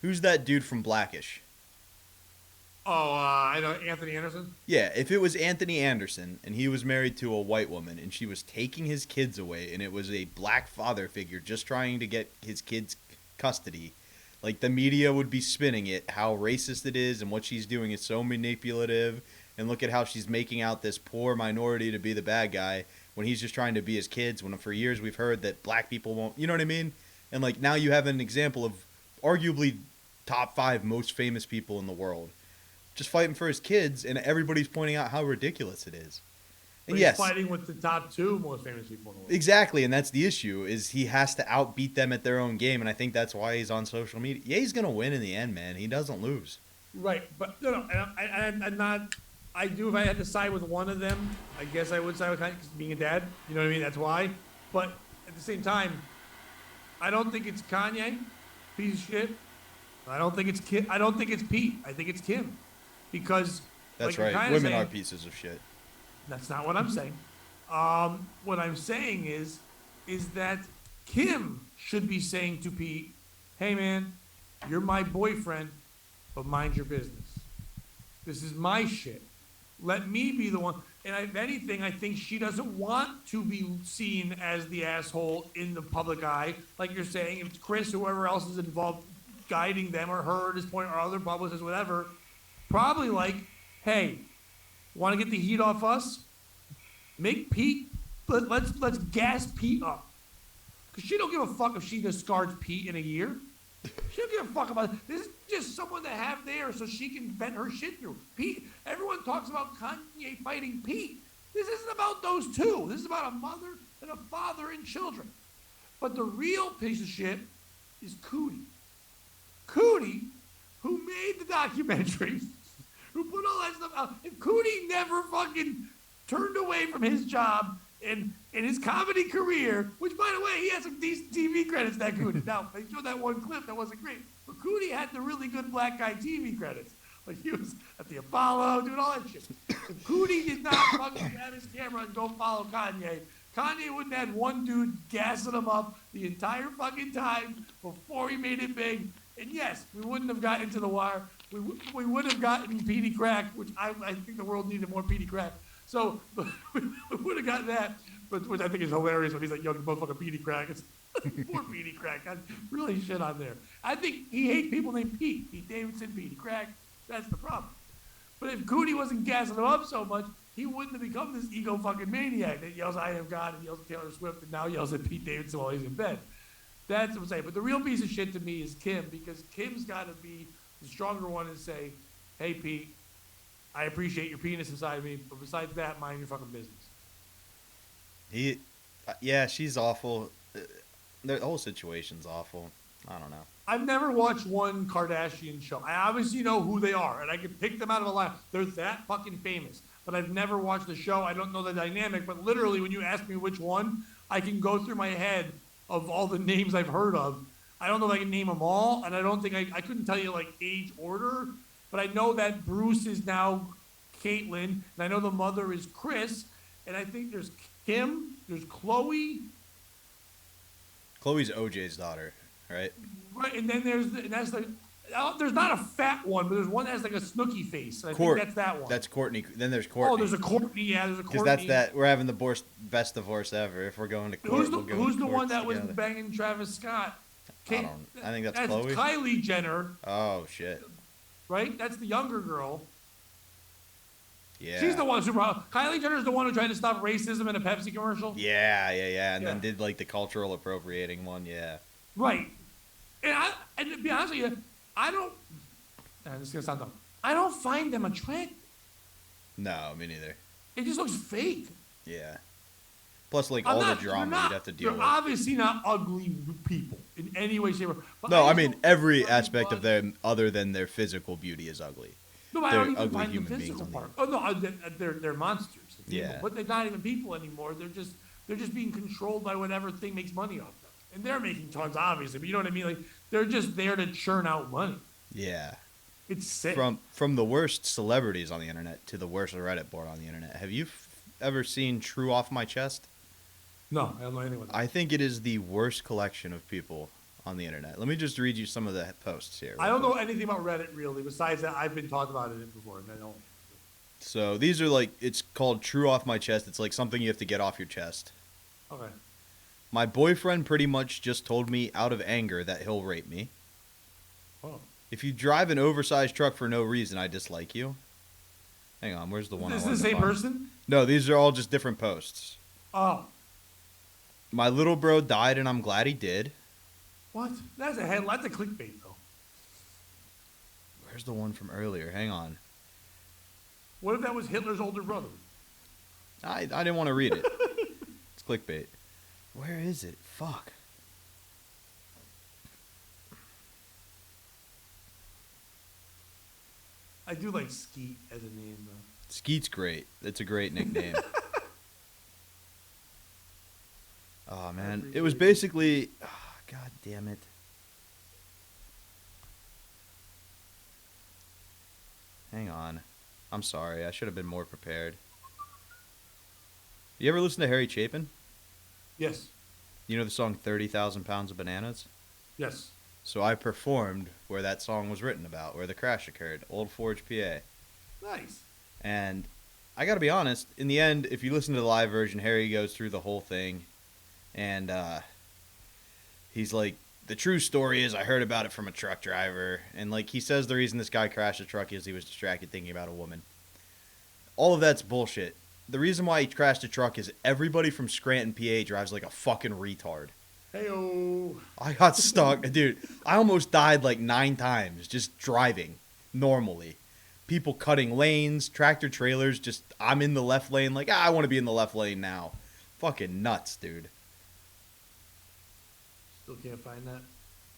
Who's that dude from Blackish? Oh, I know Anthony Anderson. Yeah, if it was Anthony Anderson and he was married to a white woman and she was taking his kids away and it was a black father figure just trying to get his kids custody, like the media would be spinning it, how racist it is and what she's doing is so manipulative, and look at how she's making out this poor minority to be the bad guy when he's just trying to be his kids, when for years we've heard that black people won't, you know what I mean? And like now you have an example of arguably top 5 most famous people in the world just fighting for his kids, and everybody's pointing out how ridiculous it is. And he's fighting with the top 2 most famous people in the world. Exactly, and that's the issue, is he has to outbeat them at their own game, and I think that's why he's on social media. Yeah, he's going to win in the end, man. He doesn't lose. Right, but no, I'm not. I do, if I had to side with one of them, I guess I would side with Kanye, because being a dad, you know what I mean? That's why. But at the same time, I don't think it's Kanye, piece of shit. I don't think it's Kim. I don't think it's Pete. I think it's Kim. Because that's like right. Women are pieces of shit. That's not what I'm saying. What I'm saying is that Kim should be saying to Pete, "Hey man, you're my boyfriend, but mind your business. This is my shit. Let me be the one." And if anything, I think she doesn't want to be seen as the asshole in the public eye, like you're saying. If it's Chris, whoever else is involved, guiding them, or her at this point, or other publicists, whatever. Probably like, hey, want to get the heat off us? Make Pete, let's gas Pete up. Because she don't give a fuck if she discards Pete in a year. She don't give a fuck about it. This is just someone to have there so she can vent her shit through. Pete, everyone talks about Kanye fighting Pete. This isn't about those two. This is about a mother and a father and children. But the real piece of shit is Cootie. Cootie, who made the documentary, who put all that stuff out. If Cootie never fucking turned away from his job in his comedy career, which, by the way, he had some decent TV credits, that Cootie. Now, they showed that one clip that wasn't great. But Cootie had the really good black guy TV credits. Like, he was at the Apollo, doing all that shit. If Cootie did not fucking grab his camera and go follow Kanye, Kanye wouldn't have had one dude gassing him up the entire fucking time before he made it big. And yes, we wouldn't have gotten to the wire. We would have gotten Petey Crack, which I think the world needed more Petey Crack. So we would have gotten that, but which I think is hilarious when he's like, "Yo, you motherfucking Petey Crack." It's poor Petey Crack. I really shit on there. I think he hates people named Pete. Pete Davidson, Petey Crack. That's the problem. But if Cootie wasn't gassing him up so much, he wouldn't have become this ego fucking maniac that yells "I am God" and yells at Taylor Swift and now yells at Pete Davidson while he's in bed. That's what I'm saying. But the real piece of shit to me is Kim, because Kim's got to be the stronger one and say, "Hey, Pete, I appreciate your penis inside me, but besides that, mind your fucking business." Yeah, she's awful. The whole situation's awful. I don't know. I've never watched one Kardashian show. I obviously know who they are, and I can pick them out of a line. They're that fucking famous. But I've never watched the show. I don't know the dynamic. But literally, when you ask me which one, I can go through my head of all the names I've heard of. I don't know if I can name them all, and I don't think I couldn't tell you like age order, but I know that Bruce is now Caitlyn, and I know the mother is Chris, and I think there's Kim, there's Chloe. Chloe's OJ's daughter, right? Right, and then there's not a fat one, but there's one that has like a snooky face. I think that's that one. That's Courtney. Then there's Courtney. Oh, there's a Courtney. Yeah, there's a Courtney. Because that's that. We're having the best divorce ever. If we're going to court, who's the one that was banging Travis Scott? I think that's Chloe. Kylie Jenner. Oh shit. Right, that's the younger girl. Yeah. She's the one who Kylie Jenner's the one who tried to stop racism in a Pepsi commercial. Yeah, and then did like the cultural appropriating one. Yeah. Right. And to be honest with you, this is gonna sound dumb. I don't find them attractive. No, me neither. It just looks fake. Yeah. Plus, like, all the drama you'd have to deal with. They're obviously not ugly people in any way, shape, or form. No, I mean, every aspect of them other than their physical beauty is ugly. No, I don't even find the physical part. Oh, no, they're monsters. Yeah. But they're not even people anymore. They're just being controlled by whatever thing makes money off them. And they're making tons, obviously, but you know what I mean? Like, they're just there to churn out money. Yeah. It's sick. From the worst celebrities on the internet to the worst Reddit board on the internet. Have you ever seen True Off My Chest? No, I don't know anything about that. I think it is the worst collection of people on the internet. Let me just read you some of the posts here. I don't know anything about Reddit, really, besides that I've been talking about it before, and I don't. So these are like, it's called True Off My Chest. It's like something you have to get off your chest. Okay. My boyfriend pretty much just told me out of anger that he'll rape me. Oh. If you drive an oversized truck for no reason, I dislike you. Hang on, where's the one? Is this the same person? No, these are all just different posts. Oh. My little bro died and I'm glad he did. What? That's a headline. That's a clickbait, though. Where's the one from earlier? Hang on. What if that was Hitler's older brother? I didn't want to read it. It's clickbait. Where is it? Fuck. I do like Skete as a name, though. Skeet's great. It's a great nickname. Oh, man. It was basically... Oh, God damn it. Hang on. I'm sorry. I should have been more prepared. You ever listen to Harry Chapin? Yes. You know the song 30,000 Pounds of Bananas? Yes. So I performed where that song was written about, where the crash occurred. Old Forge, PA. Nice. And I gotta be honest, in the end, if you listen to the live version, Harry goes through the whole thing. And he's like, the true story is I heard about it from a truck driver. And like he says the reason this guy crashed the truck is he was distracted thinking about a woman. All of that's bullshit. The reason why he crashed the truck is everybody from Scranton, PA drives like a fucking retard. Hey-o. I got stuck. Dude, I almost died like 9 times just driving normally. People cutting lanes, tractor trailers, just I'm in the left lane like, I want to be in the left lane now. Fucking nuts, dude. Still can't find that?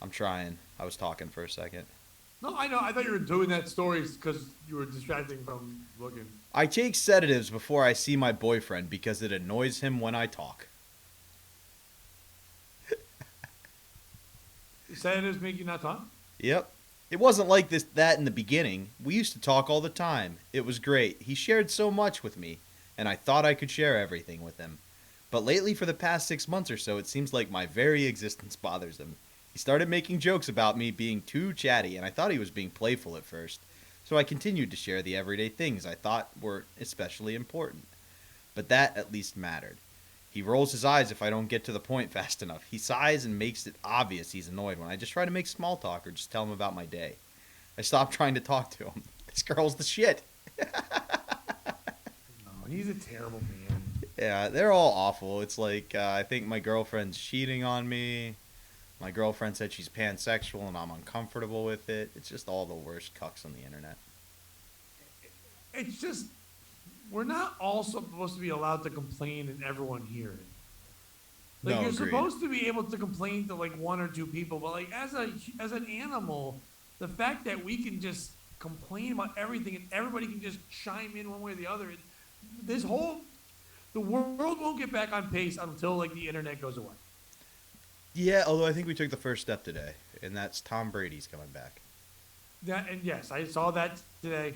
I'm trying. I was talking for a second. No, I know. I thought you were doing that stories because you were distracting from looking. I take sedatives before I see my boyfriend because it annoys him when I talk. Sedatives make you not talk? Yep. It wasn't like that in the beginning. We used to talk all the time. It was great. He shared so much with me, and I thought I could share everything with him. But lately, for the past 6 months or so, it seems like my very existence bothers him. He started making jokes about me being too chatty, and I thought he was being playful at first. So I continued to share the everyday things I thought were especially important. But that at least mattered. He rolls his eyes if I don't get to the point fast enough. He sighs and makes it obvious he's annoyed when I just try to make small talk or just tell him about my day. I stopped trying to talk to him. This girl's the shit. No, he's a terrible man. Yeah, they're all awful. It's like, I think my girlfriend's cheating on me. My girlfriend said she's pansexual and I'm uncomfortable with it. It's just all the worst cucks on the internet. It's just, we're not all supposed to be allowed to complain and everyone hear it. Like, No, you're agreed. supposed to be able to complain to like 1 or 2 people, but like as an animal, the fact that we can just complain about everything and everybody can just chime in one way or the other, the world won't get back on pace until like the internet goes away. Yeah, although I think we took the first step today, and that's Tom Brady's coming back. And yes, I saw that today.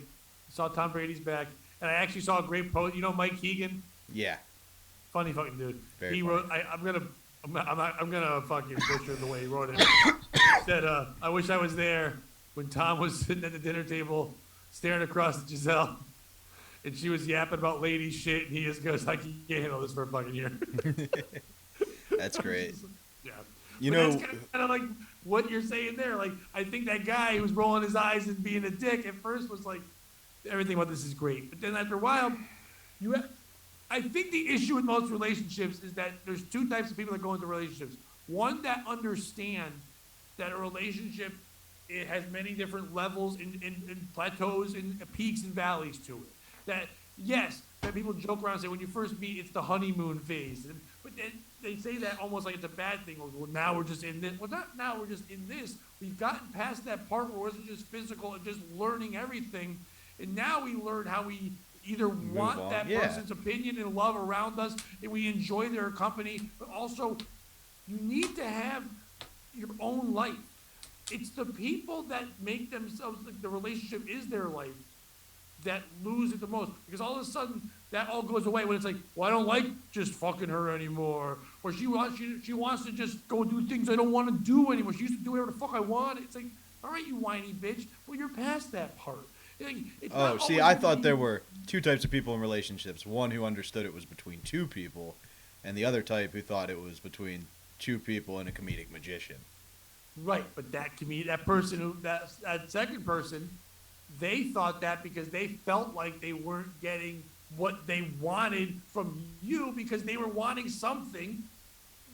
Saw Tom Brady's back, and I actually saw a great post. You know Mike Keegan? Yeah. Funny fucking dude. Very He funny. wrote. I'm gonna fucking butcher the way he wrote it. Said, I wish I was there when Tom was sitting at the dinner table, staring across at Giselle, and she was yapping about lady shit, and he just goes, "I can't handle this for a fucking year." That's great. Yeah. You But know, that's kind of like what you're saying there. Like, I think that guy who was rolling his eyes and being a dick at first was like, everything about this is great. But then after a while, I think the issue with most relationships is that there's 2 types of people that go into relationships. One that understand that a relationship, it has many different levels and plateaus and peaks and valleys to it. That, yes, that people joke around and say when you first meet, it's the honeymoon phase. But then they say that almost like it's a bad thing. Well, now we're just in this. Well, not now. We're just in this. We've gotten past that part where it wasn't just physical and just learning everything, and now we learn how we either want that person's opinion and love around us, and we enjoy their company, but also you need to have your own life. It's the people that make themselves like the relationship is their life that lose it the most, because all of a sudden that all goes away when it's like, well, I don't like just fucking her anymore, or she wants to just go do things I don't want to do anymore. She used to do whatever the fuck I want. It's like, all right, you whiny bitch. Well, you're past that part. I thought there were two types of people in relationships. One who understood it was between two people, and the other type who thought it was between two people and a comedic magician. Right, but that person, that second person, they thought that because they felt like they weren't getting what they wanted from you because they were wanting something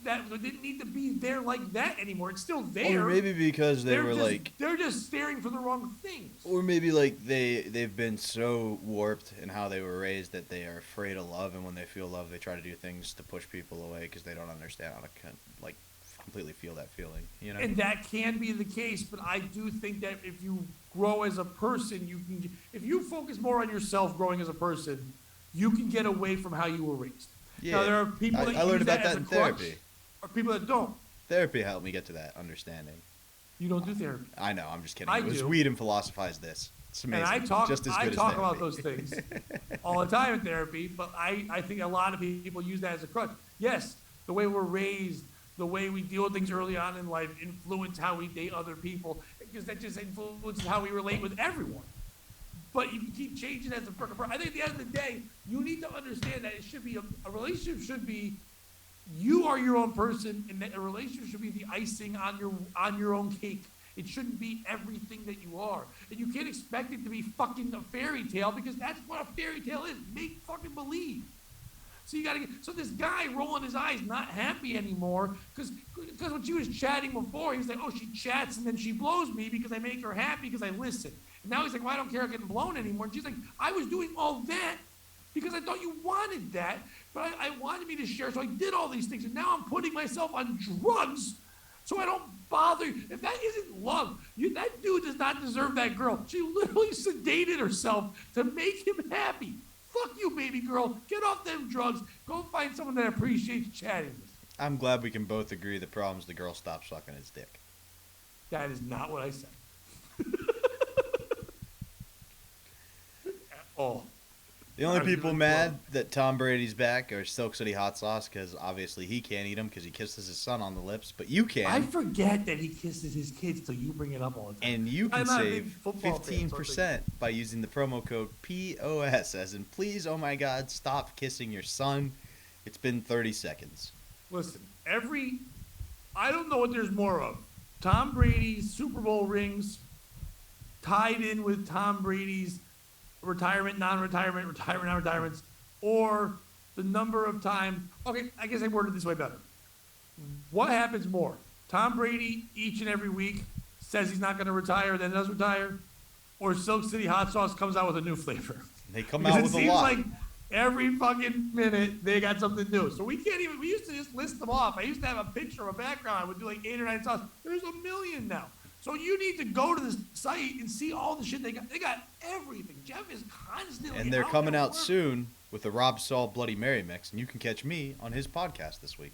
that didn't need to be there like that anymore. It's still there. Or maybe because they're just staring for the wrong things. Or maybe like they've been so warped in how they were raised that they are afraid of love, and when they feel love, they try to do things to push people away because they don't understand how to completely feel that feeling, you know. And that can be the case, but I do think that if you grow as a person, if you focus more on yourself growing as a person, you can get away from how you were raised. Yeah, now there are people that I learned about that as in crutch, therapy. or people that don't. Therapy helped me get to that understanding. You don't do therapy. I know. I'm just kidding. I it was do. weed and philosophize this. It's amazing. And I talk about about those things all the time in therapy, but I think a lot of people use that as a crutch. Yes, the way we're raised, the way we deal with things early on in life influence how we date other people, because that just influences how we relate with everyone. But you can keep changing as a person. I think at the end of the day, you need to understand that it should be a relationship should be you are your own person, and that a relationship should be the icing on your own cake. It shouldn't be everything that you are. And you can't expect it to be fucking a fairy tale, because that's what a fairy tale is. Make fucking believe. So this guy rolling his eyes, not happy anymore, because when she was chatting before, he was like, oh, she chats and then she blows me because I make her happy because I listen. And now he's like, well, I don't care about getting blown anymore. And she's like, I was doing all that because I thought you wanted that, but I wanted me to share, so I did all these things. And now I'm putting myself on drugs so I don't bother you. If that isn't love, that dude does not deserve that girl. She literally sedated herself to make him happy. Fuck you, baby girl. Get off them drugs. Go find someone that appreciates chatting. I'm glad we can both agree the problem's the girl stops sucking his dick. That is not what I said. At all. The only people mad that Tom Brady's back are Silk City Hot Sauce, because obviously he can't eat them because he kisses his son on the lips, but you can. I forget that he kisses his kids till you bring it up all the time. And you can save 15% by using the promo code POS, as in please, oh my God, stop kissing your son. It's been 30 seconds. Listen, I don't know what there's more of. Tom Brady's Super Bowl rings tied in with Tom Brady's retirement, non-retirement, retirement, non-retirements, or the number of times. Okay, I guess I worded it this way better. What happens more? Tom Brady each and every week says he's not going to retire, then does retire, or Silk City Hot Sauce comes out with a new flavor? They come out with a lot. It seems like every fucking minute they got something new. So we used to just list them off. I used to have a picture or a background. I would do like 8 or 9 sauces. There's a million now. So you need to go to the site and see all the shit they got. They got everything. Jeff is constantly and they're coming out soon with the Rob Saul Bloody Mary mix, and you can catch me on his podcast this week.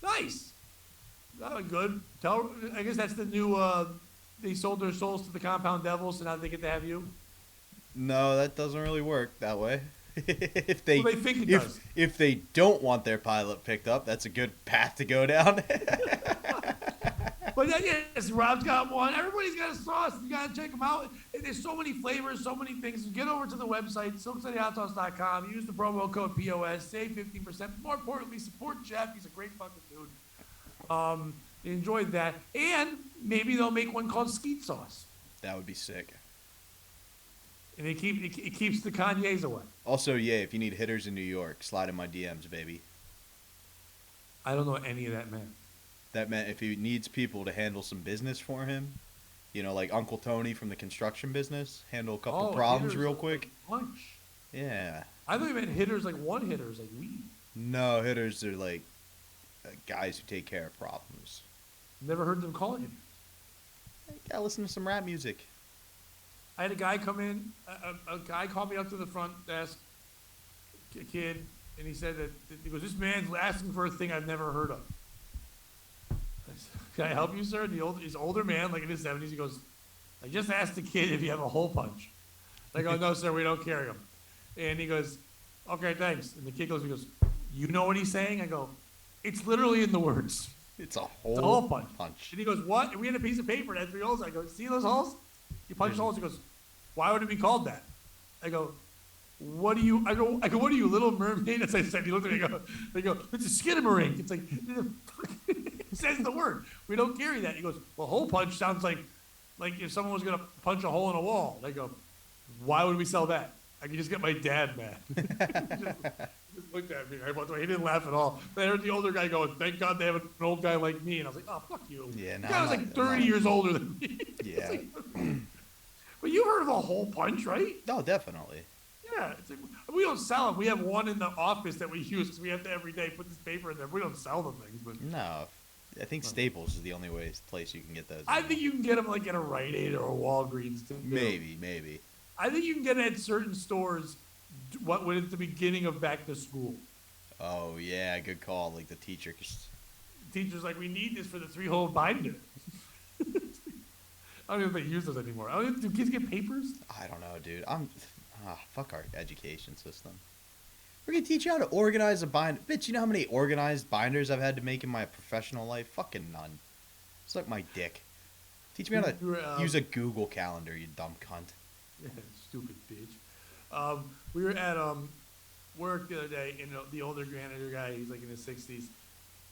Nice. That was good. I guess that's the new, they sold their souls to the Compound Devils, so now they get to have you? No, that doesn't really work that way. If they think it does. If they don't want their pilot picked up, that's a good path to go down. But yes, Rob's got one. Everybody's got a sauce. You got to check them out. There's so many flavors, so many things. Get over to the website, silkcityhotsauce.com. Use the promo code POS. Save 15%. More importantly, support Jeff. He's a great fucking dude. Enjoyed that. And maybe they'll make one called Skete Sauce. That would be sick. And it keeps the Kanyes away. Also, yeah, if you need hitters in New York, slide in my DMs, baby. I don't know what any of that meant. That meant if he needs people to handle some business for him, you know, like Uncle Tony from the construction business, handle a couple problems real quick. Punch. Yeah. I thought you meant hitters like one hitters, like weed. No hitters are like guys who take care of problems. Never heard them call you. You gotta listen to some rap music. I had a guy come in. A guy called me up to the front desk, a kid, and he said that he goes, "This man's asking for a thing I've never heard of." I said, "Can I help you, sir?" He's an older man, like in his 70s. He goes, "I just asked the kid if you have a hole punch." I go, "No, sir, we don't carry them." And he goes, "Okay, thanks." And the kid goes, "You know what he's saying?" I go, "It's literally in the words. It's a It's a hole punch." And he goes, "What?" And we had a piece of paper that had 3 holes. I go, "See those holes? You punch the holes." He goes, "Why would it be called that?" I go, "What do you?" I go, "What are you, Little Mermaid?" As I said, he looked at me. They go, "It's a skinamarink." It's like it says the word. We don't carry that. He goes, "Well, hole punch sounds like if someone was gonna punch a hole in a wall." They go, "Why would we sell that?" I could just get my dad mad. Just looked at me. Right? He didn't laugh at all. But I heard the older guy going, "Thank God they have an old guy like me." And I was like, "Oh, fuck you." Yeah, no, the guy was like 30 years older than me. Yeah. Like, but you heard of a hole punch, right? No, definitely. Yeah. It's like, we don't sell them. We have one in the office that we use because we have to every day put this paper in there. We don't sell the things. But No, I think Staples is the only place you can get those. I think you can get them like at a Rite Aid or a Walgreens. Too. Maybe. I think you can get it at certain stores. When it's the beginning of back to school. Oh yeah, good call. Like the teachers. Teachers like, "We need this for the 3-hole binder." I don't even think they use those anymore. Do kids get papers? I don't know, dude. Fuck our education system. We're gonna teach you how to organize a binder. Bitch, you know how many organized binders I've had to make in my professional life? Fucking none. Suck my dick. Teach me how to use a Google Calendar, you dumb cunt. Yeah, stupid bitch. We were at work the other day, and the older janitor guy, he's like in his 60s.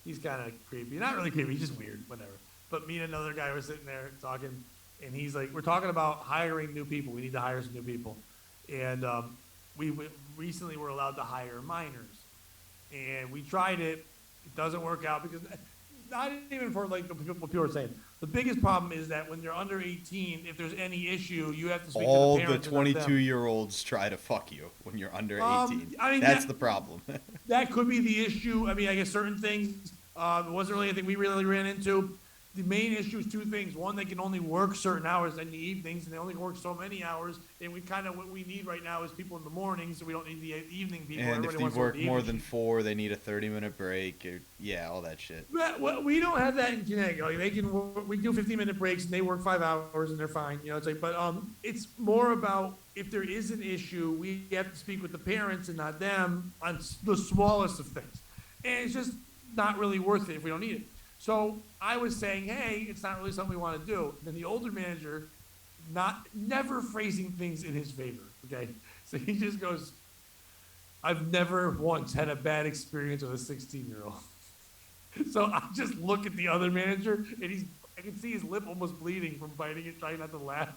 He's kind of creepy. Not really creepy, he's just weird, whatever. But me and another guy were sitting there talking, and he's like, we're talking about hiring new people. We need to hire some new people. And we recently were allowed to hire minors. And we tried it. It doesn't work out because, not even for like what people are saying. The biggest problem is that when you're under 18, if there's any issue, you have to speak all to the parents. All the 22-year-olds try to fuck you when you're under 18. I mean, that's the problem. That could be the issue. I mean, I guess certain things, it wasn't really anything we really ran into. The main issue is 2 things. One, they can only work certain hours in the evenings, and they only work so many hours. And what we need right now is people in the mornings, so we don't need the evening people. And if they work more than 4, they need a 30-minute break. All that shit. Well, we don't have that in Connecticut. Like, they can work, we do 15-minute breaks, and they work 5 hours, and they're fine. It's like, but it's more about if there is an issue, we have to speak with the parents and not them on the smallest of things. And it's just not really worth it if we don't need it. So I was saying, hey, it's not really something we want to do. Then the older manager, never phrasing things in his favor, okay? So he just goes, "I've never once had a bad experience with a 16-year-old. So I just look at the other manager, and I can see his lip almost bleeding from biting it, trying not to laugh.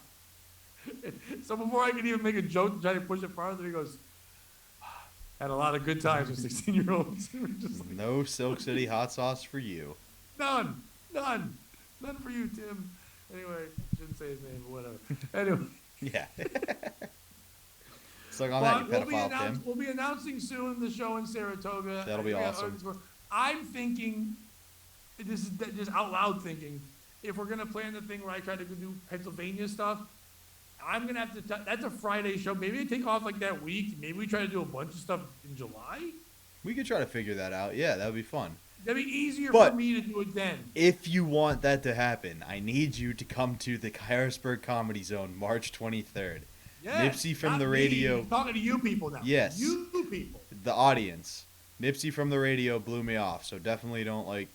So before I could even make a joke and try to push it farther, he goes, "Had a lot of good times with 16-year-olds. Like, no Silk City hot sauce for you. None for you, Tim." Anyway, shouldn't say his name, but whatever. Anyway. Yeah. It's like on that, you pedophile, Tim. We'll be announcing soon the show in Saratoga. That'll be awesome. I'm thinking, this is just out loud thinking, if we're going to plan the thing where I try to do Pennsylvania stuff, I'm going to have to, that's a Friday show. Maybe I take off like that week. Maybe we try to do a bunch of stuff in July. We could try to figure that out. Yeah, that would be fun. That'd be easier for me to do it then. If you want that to happen, I need you to come to the Harrisburg Comedy Zone March 23rd. Yeah, Nipsey from the radio. I'm talking to you people now. Yes. You people. The audience. Nipsey from the radio blew me off, so definitely don't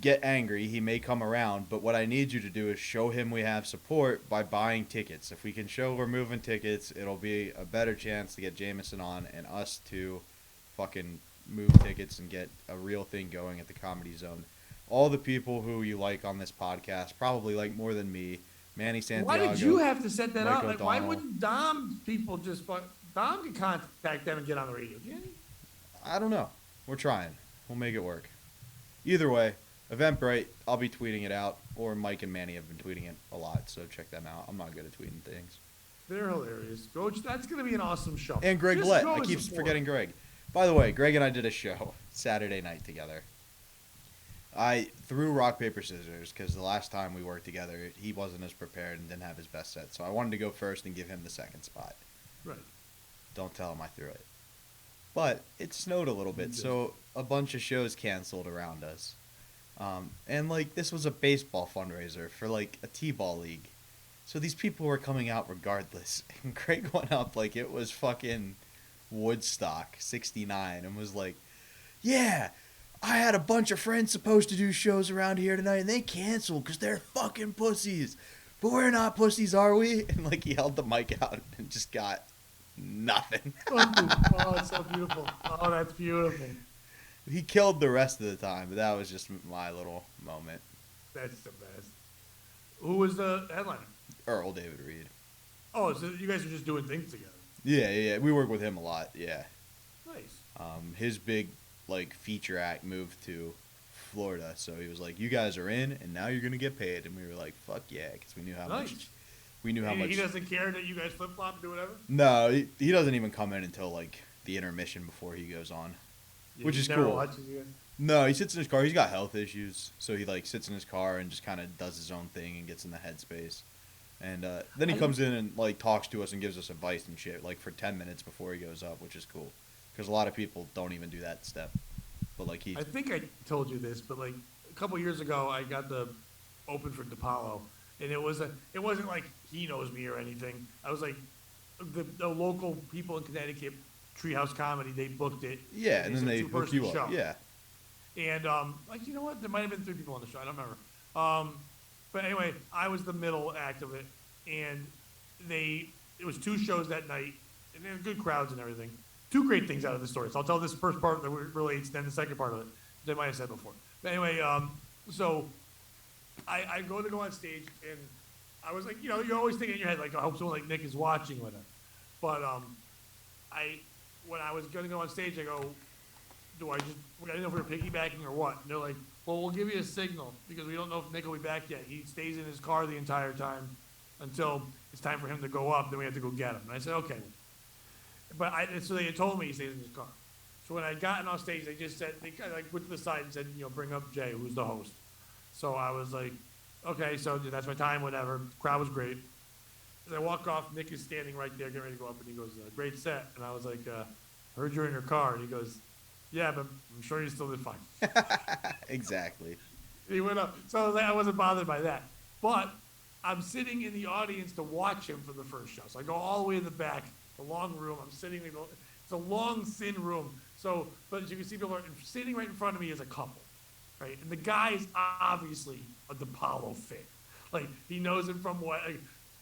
get angry. He may come around, but what I need you to do is show him we have support by buying tickets. If we can show we're moving tickets, it'll be a better chance to get Jameson on and us to fucking move tickets and get a real thing going at the Comedy Zone. All the people who you like on this podcast probably like more than me. Manny Santiago. Why did you have to set that Mike up? Like, why O'Donnell. wouldn't Dom people just Dom can contact them and get on the radio, can't he? I don't know. We're trying. We'll make it work. Either way, Eventbrite, I'll be tweeting it out, or Mike and Manny have been tweeting it a lot, so check them out. I'm not good at tweeting things. They're hilarious. That's going to be an awesome show. And Greg Just Blatt. show I us keep support. forgetting Greg. By the way, Greg and I did a show Saturday night together. I threw rock, paper, scissors because the last time we worked together, he wasn't as prepared and didn't have his best set. So I wanted to go first and give him the second spot. Right. Don't tell him I threw it. But it snowed a little bit, so a bunch of shows canceled around us. And, like, this was a baseball fundraiser for, like, a T-ball league. So these people were coming out regardless. And Craig went up like it was fucking Woodstock 69 and was like, yeah, I had a bunch of friends supposed to do shows around here tonight and they canceled because they're fucking pussies. But we're not pussies, are we? And, like, he held the mic out and just got nothing. Oh, it's so beautiful. Oh, that's beautiful. He killed the rest of the time, but that was just my little moment. That's the best. Who was the headliner? Earl David Reed. Oh, so you guys are just doing things together. Yeah. We work with him a lot, yeah. Nice. His big, like, feature act moved to Florida, so he was like, you guys are in, and now you're going to get paid. And we were like, fuck yeah, because we knew how much. We knew how much. He doesn't care that you guys flip-flop and do whatever? No, he doesn't even come in until, like, the intermission before he goes on. Yeah, which is never cool. Watches you guys? No, he sits in his car. He's got health issues, so he, like, sits in his car and just kind of does his own thing and gets in the headspace. And then he comes in and, like, talks to us and gives us advice and shit, like, for 10 minutes before he goes up, which is cool. Because a lot of people don't even do that step. But, like, I think I told you this, but, like, a couple years ago, I got the open for DePaulo. And it wasn't like he knows me or anything. I was like, the local people in Connecticut, Treehouse Comedy, they booked it. Yeah, and then they hooked you up. Show. Yeah. And, like, you know what? There might have been 3 people on the show. I don't remember. But anyway, I was the middle act of it. And it was 2 shows that night. And they were good crowds and everything. 2 great things out of the story. So I'll tell this first part that relates, then the second part of it, that I might have said before. But anyway, so I go on stage, and I was like, you know, you're always thinking in your head, like, I hope someone like Nick is watching with it. But when I was going to go on stage, I go, I don't know if we're piggybacking or what. And they're like, well, we'll give you a signal because we don't know if Nick will be back yet. He stays in his car the entire time until it's time for him to go up. Then we have to go get him. And I said, okay. But so they had told me he stays in his car. So when I gotten off stage, they just said, they kind of like went to the side and said, you know, bring up Jay, who's the host. So I was like, okay, so that's my time, whatever. Crowd was great. As I walk off, Nick is standing right there, getting ready to go up, and he goes, great set. And I was like, heard you're in your car. And he goes, yeah, but I'm sure you still did fine. Exactly. He went up. So I was like, I wasn't bothered by that. But I'm sitting in the audience to watch him for the first show. So I go all the way in the back, the long room. I'm sitting in it's a long, thin room. So, but as you can see, people are sitting right in front of me as a couple, right? And the guy is obviously a DePaulo fan. Like, he knows him from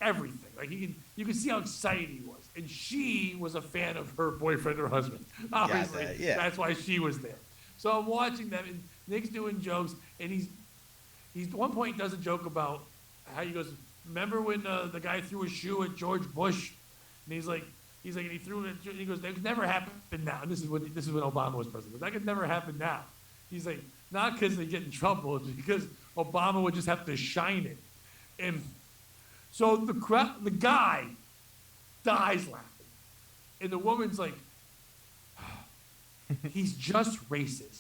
everything. Like, you can see how excited he was. And she was a fan of her boyfriend or husband. Obviously, yeah. That's why she was there. So I'm watching them, and Nick's doing jokes, and he's at one point does a joke about how he goes, remember when the guy threw a shoe at George Bush? And he's like, and he threw it, and he goes, that could never happen now. And this is when Obama was president. That could never happen now. He's like, not because they get in trouble, it's because Obama would just have to shine it. And so the guy dies laughing. And the woman's like, he's just racist.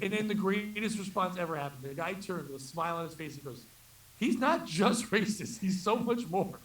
And then the greatest response ever happened. The guy turned with a smile on his face. He goes, he's not just racist. He's so much more.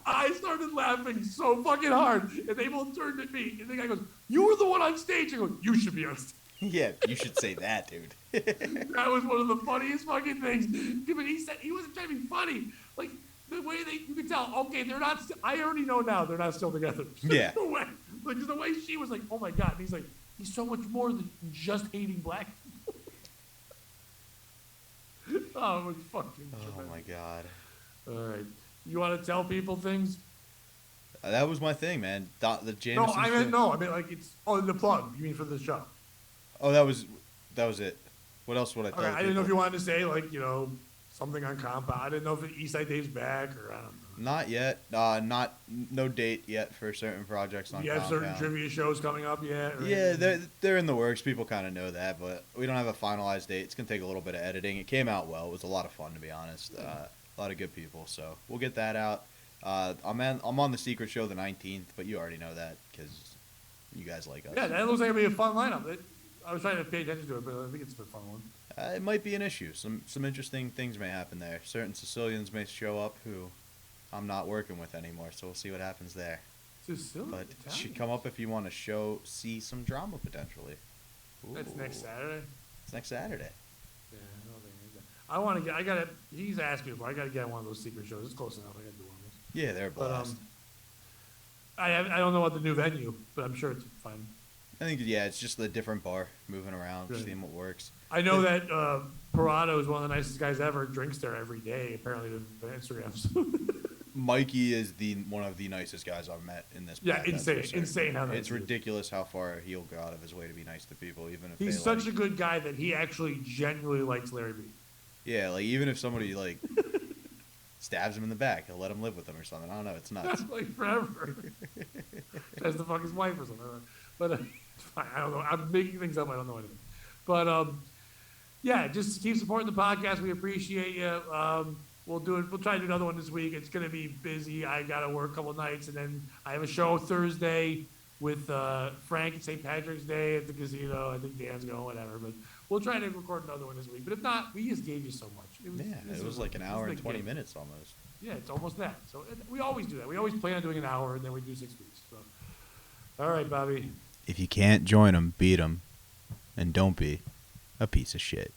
I started laughing so fucking hard. And they both turned at me. And the guy goes, you were the one on stage. I go, you should be on stage. Yeah, you should say that, dude. That was one of the funniest fucking things. But he said he wasn't trying to be funny. Like, the way you could tell, okay, they're not, I already know now they're not still together. Yeah. No way. Like, the way she was like, oh my God. And he's like, he's so much more than just hating black people. Oh, it was fucking Oh my God. All right. You want to tell people things? That was my thing, man. The Jameson. No, I mean, like, it's the plug. You mean for the show? Oh, that was it. What else would I tell? Okay, I didn't know if you wanted to say, like, you know, something on Compound. I didn't know if Eastside Dave's back or I don't know. Not yet. No date yet for certain projects on Do you have Compound. certain trivia shows coming up yet? Yeah, they're in the works. People kind of know that, but we don't have a finalized date. It's gonna take a little bit of editing. It came out well. It was a lot of fun, to be honest. A lot of good people, so we'll get that out. I'm on the secret show the 19th, but you already know that because you guys like us. Yeah, that looks like it'll be a fun lineup. I was trying to pay attention to it, but I think it's a fun one. It might be an issue. Some interesting things may happen there. Certain Sicilians may show up who I'm not working with anymore, so we'll see what happens there. Sicilian? But it should come up if you want to see some drama potentially. Ooh. That's next Saturday? It's next Saturday. Yeah, I don't think I want to get, he's asked me before, I got to get one of those secret shows. It's close enough, I got to do one of those. Yeah, they're a blast. But, I don't know about the new venue, but I'm sure it's fine. I think, it's just a different bar, moving around, seeing what works. I know that Parado is one of the nicest guys ever, drinks there every day, apparently, to Instagram. Mikey is one of the nicest guys I've met in this. Yeah, insane how nice it's ridiculous how far he'll go out of his way to be nice to people, even if he's such a good guy that he actually genuinely likes Larry B. Yeah, like even if somebody like stabs him in the back, he'll let him live with him or something. I don't know, it's nuts. Like forever. Tries to fuck his wife or something. But it's fine. I don't know. I'm making things up. I don't know anything. But yeah, just keep supporting the podcast. We appreciate you. We'll do it. We'll try to do another one this week. It's going to be busy. I got to work a couple nights, and then I have a show Thursday with Frank at St. Patrick's Day at the casino. I think Dan's going, whatever. But we'll try to record another one this week. But if not, we just gave you so much. It was like an hour and 20 minutes almost. Yeah, it's almost that. So we always do that. We always plan on doing an hour, and then we do 6 weeks. So, all right, Bobby. If you can't join them, beat them, and don't be a piece of shit.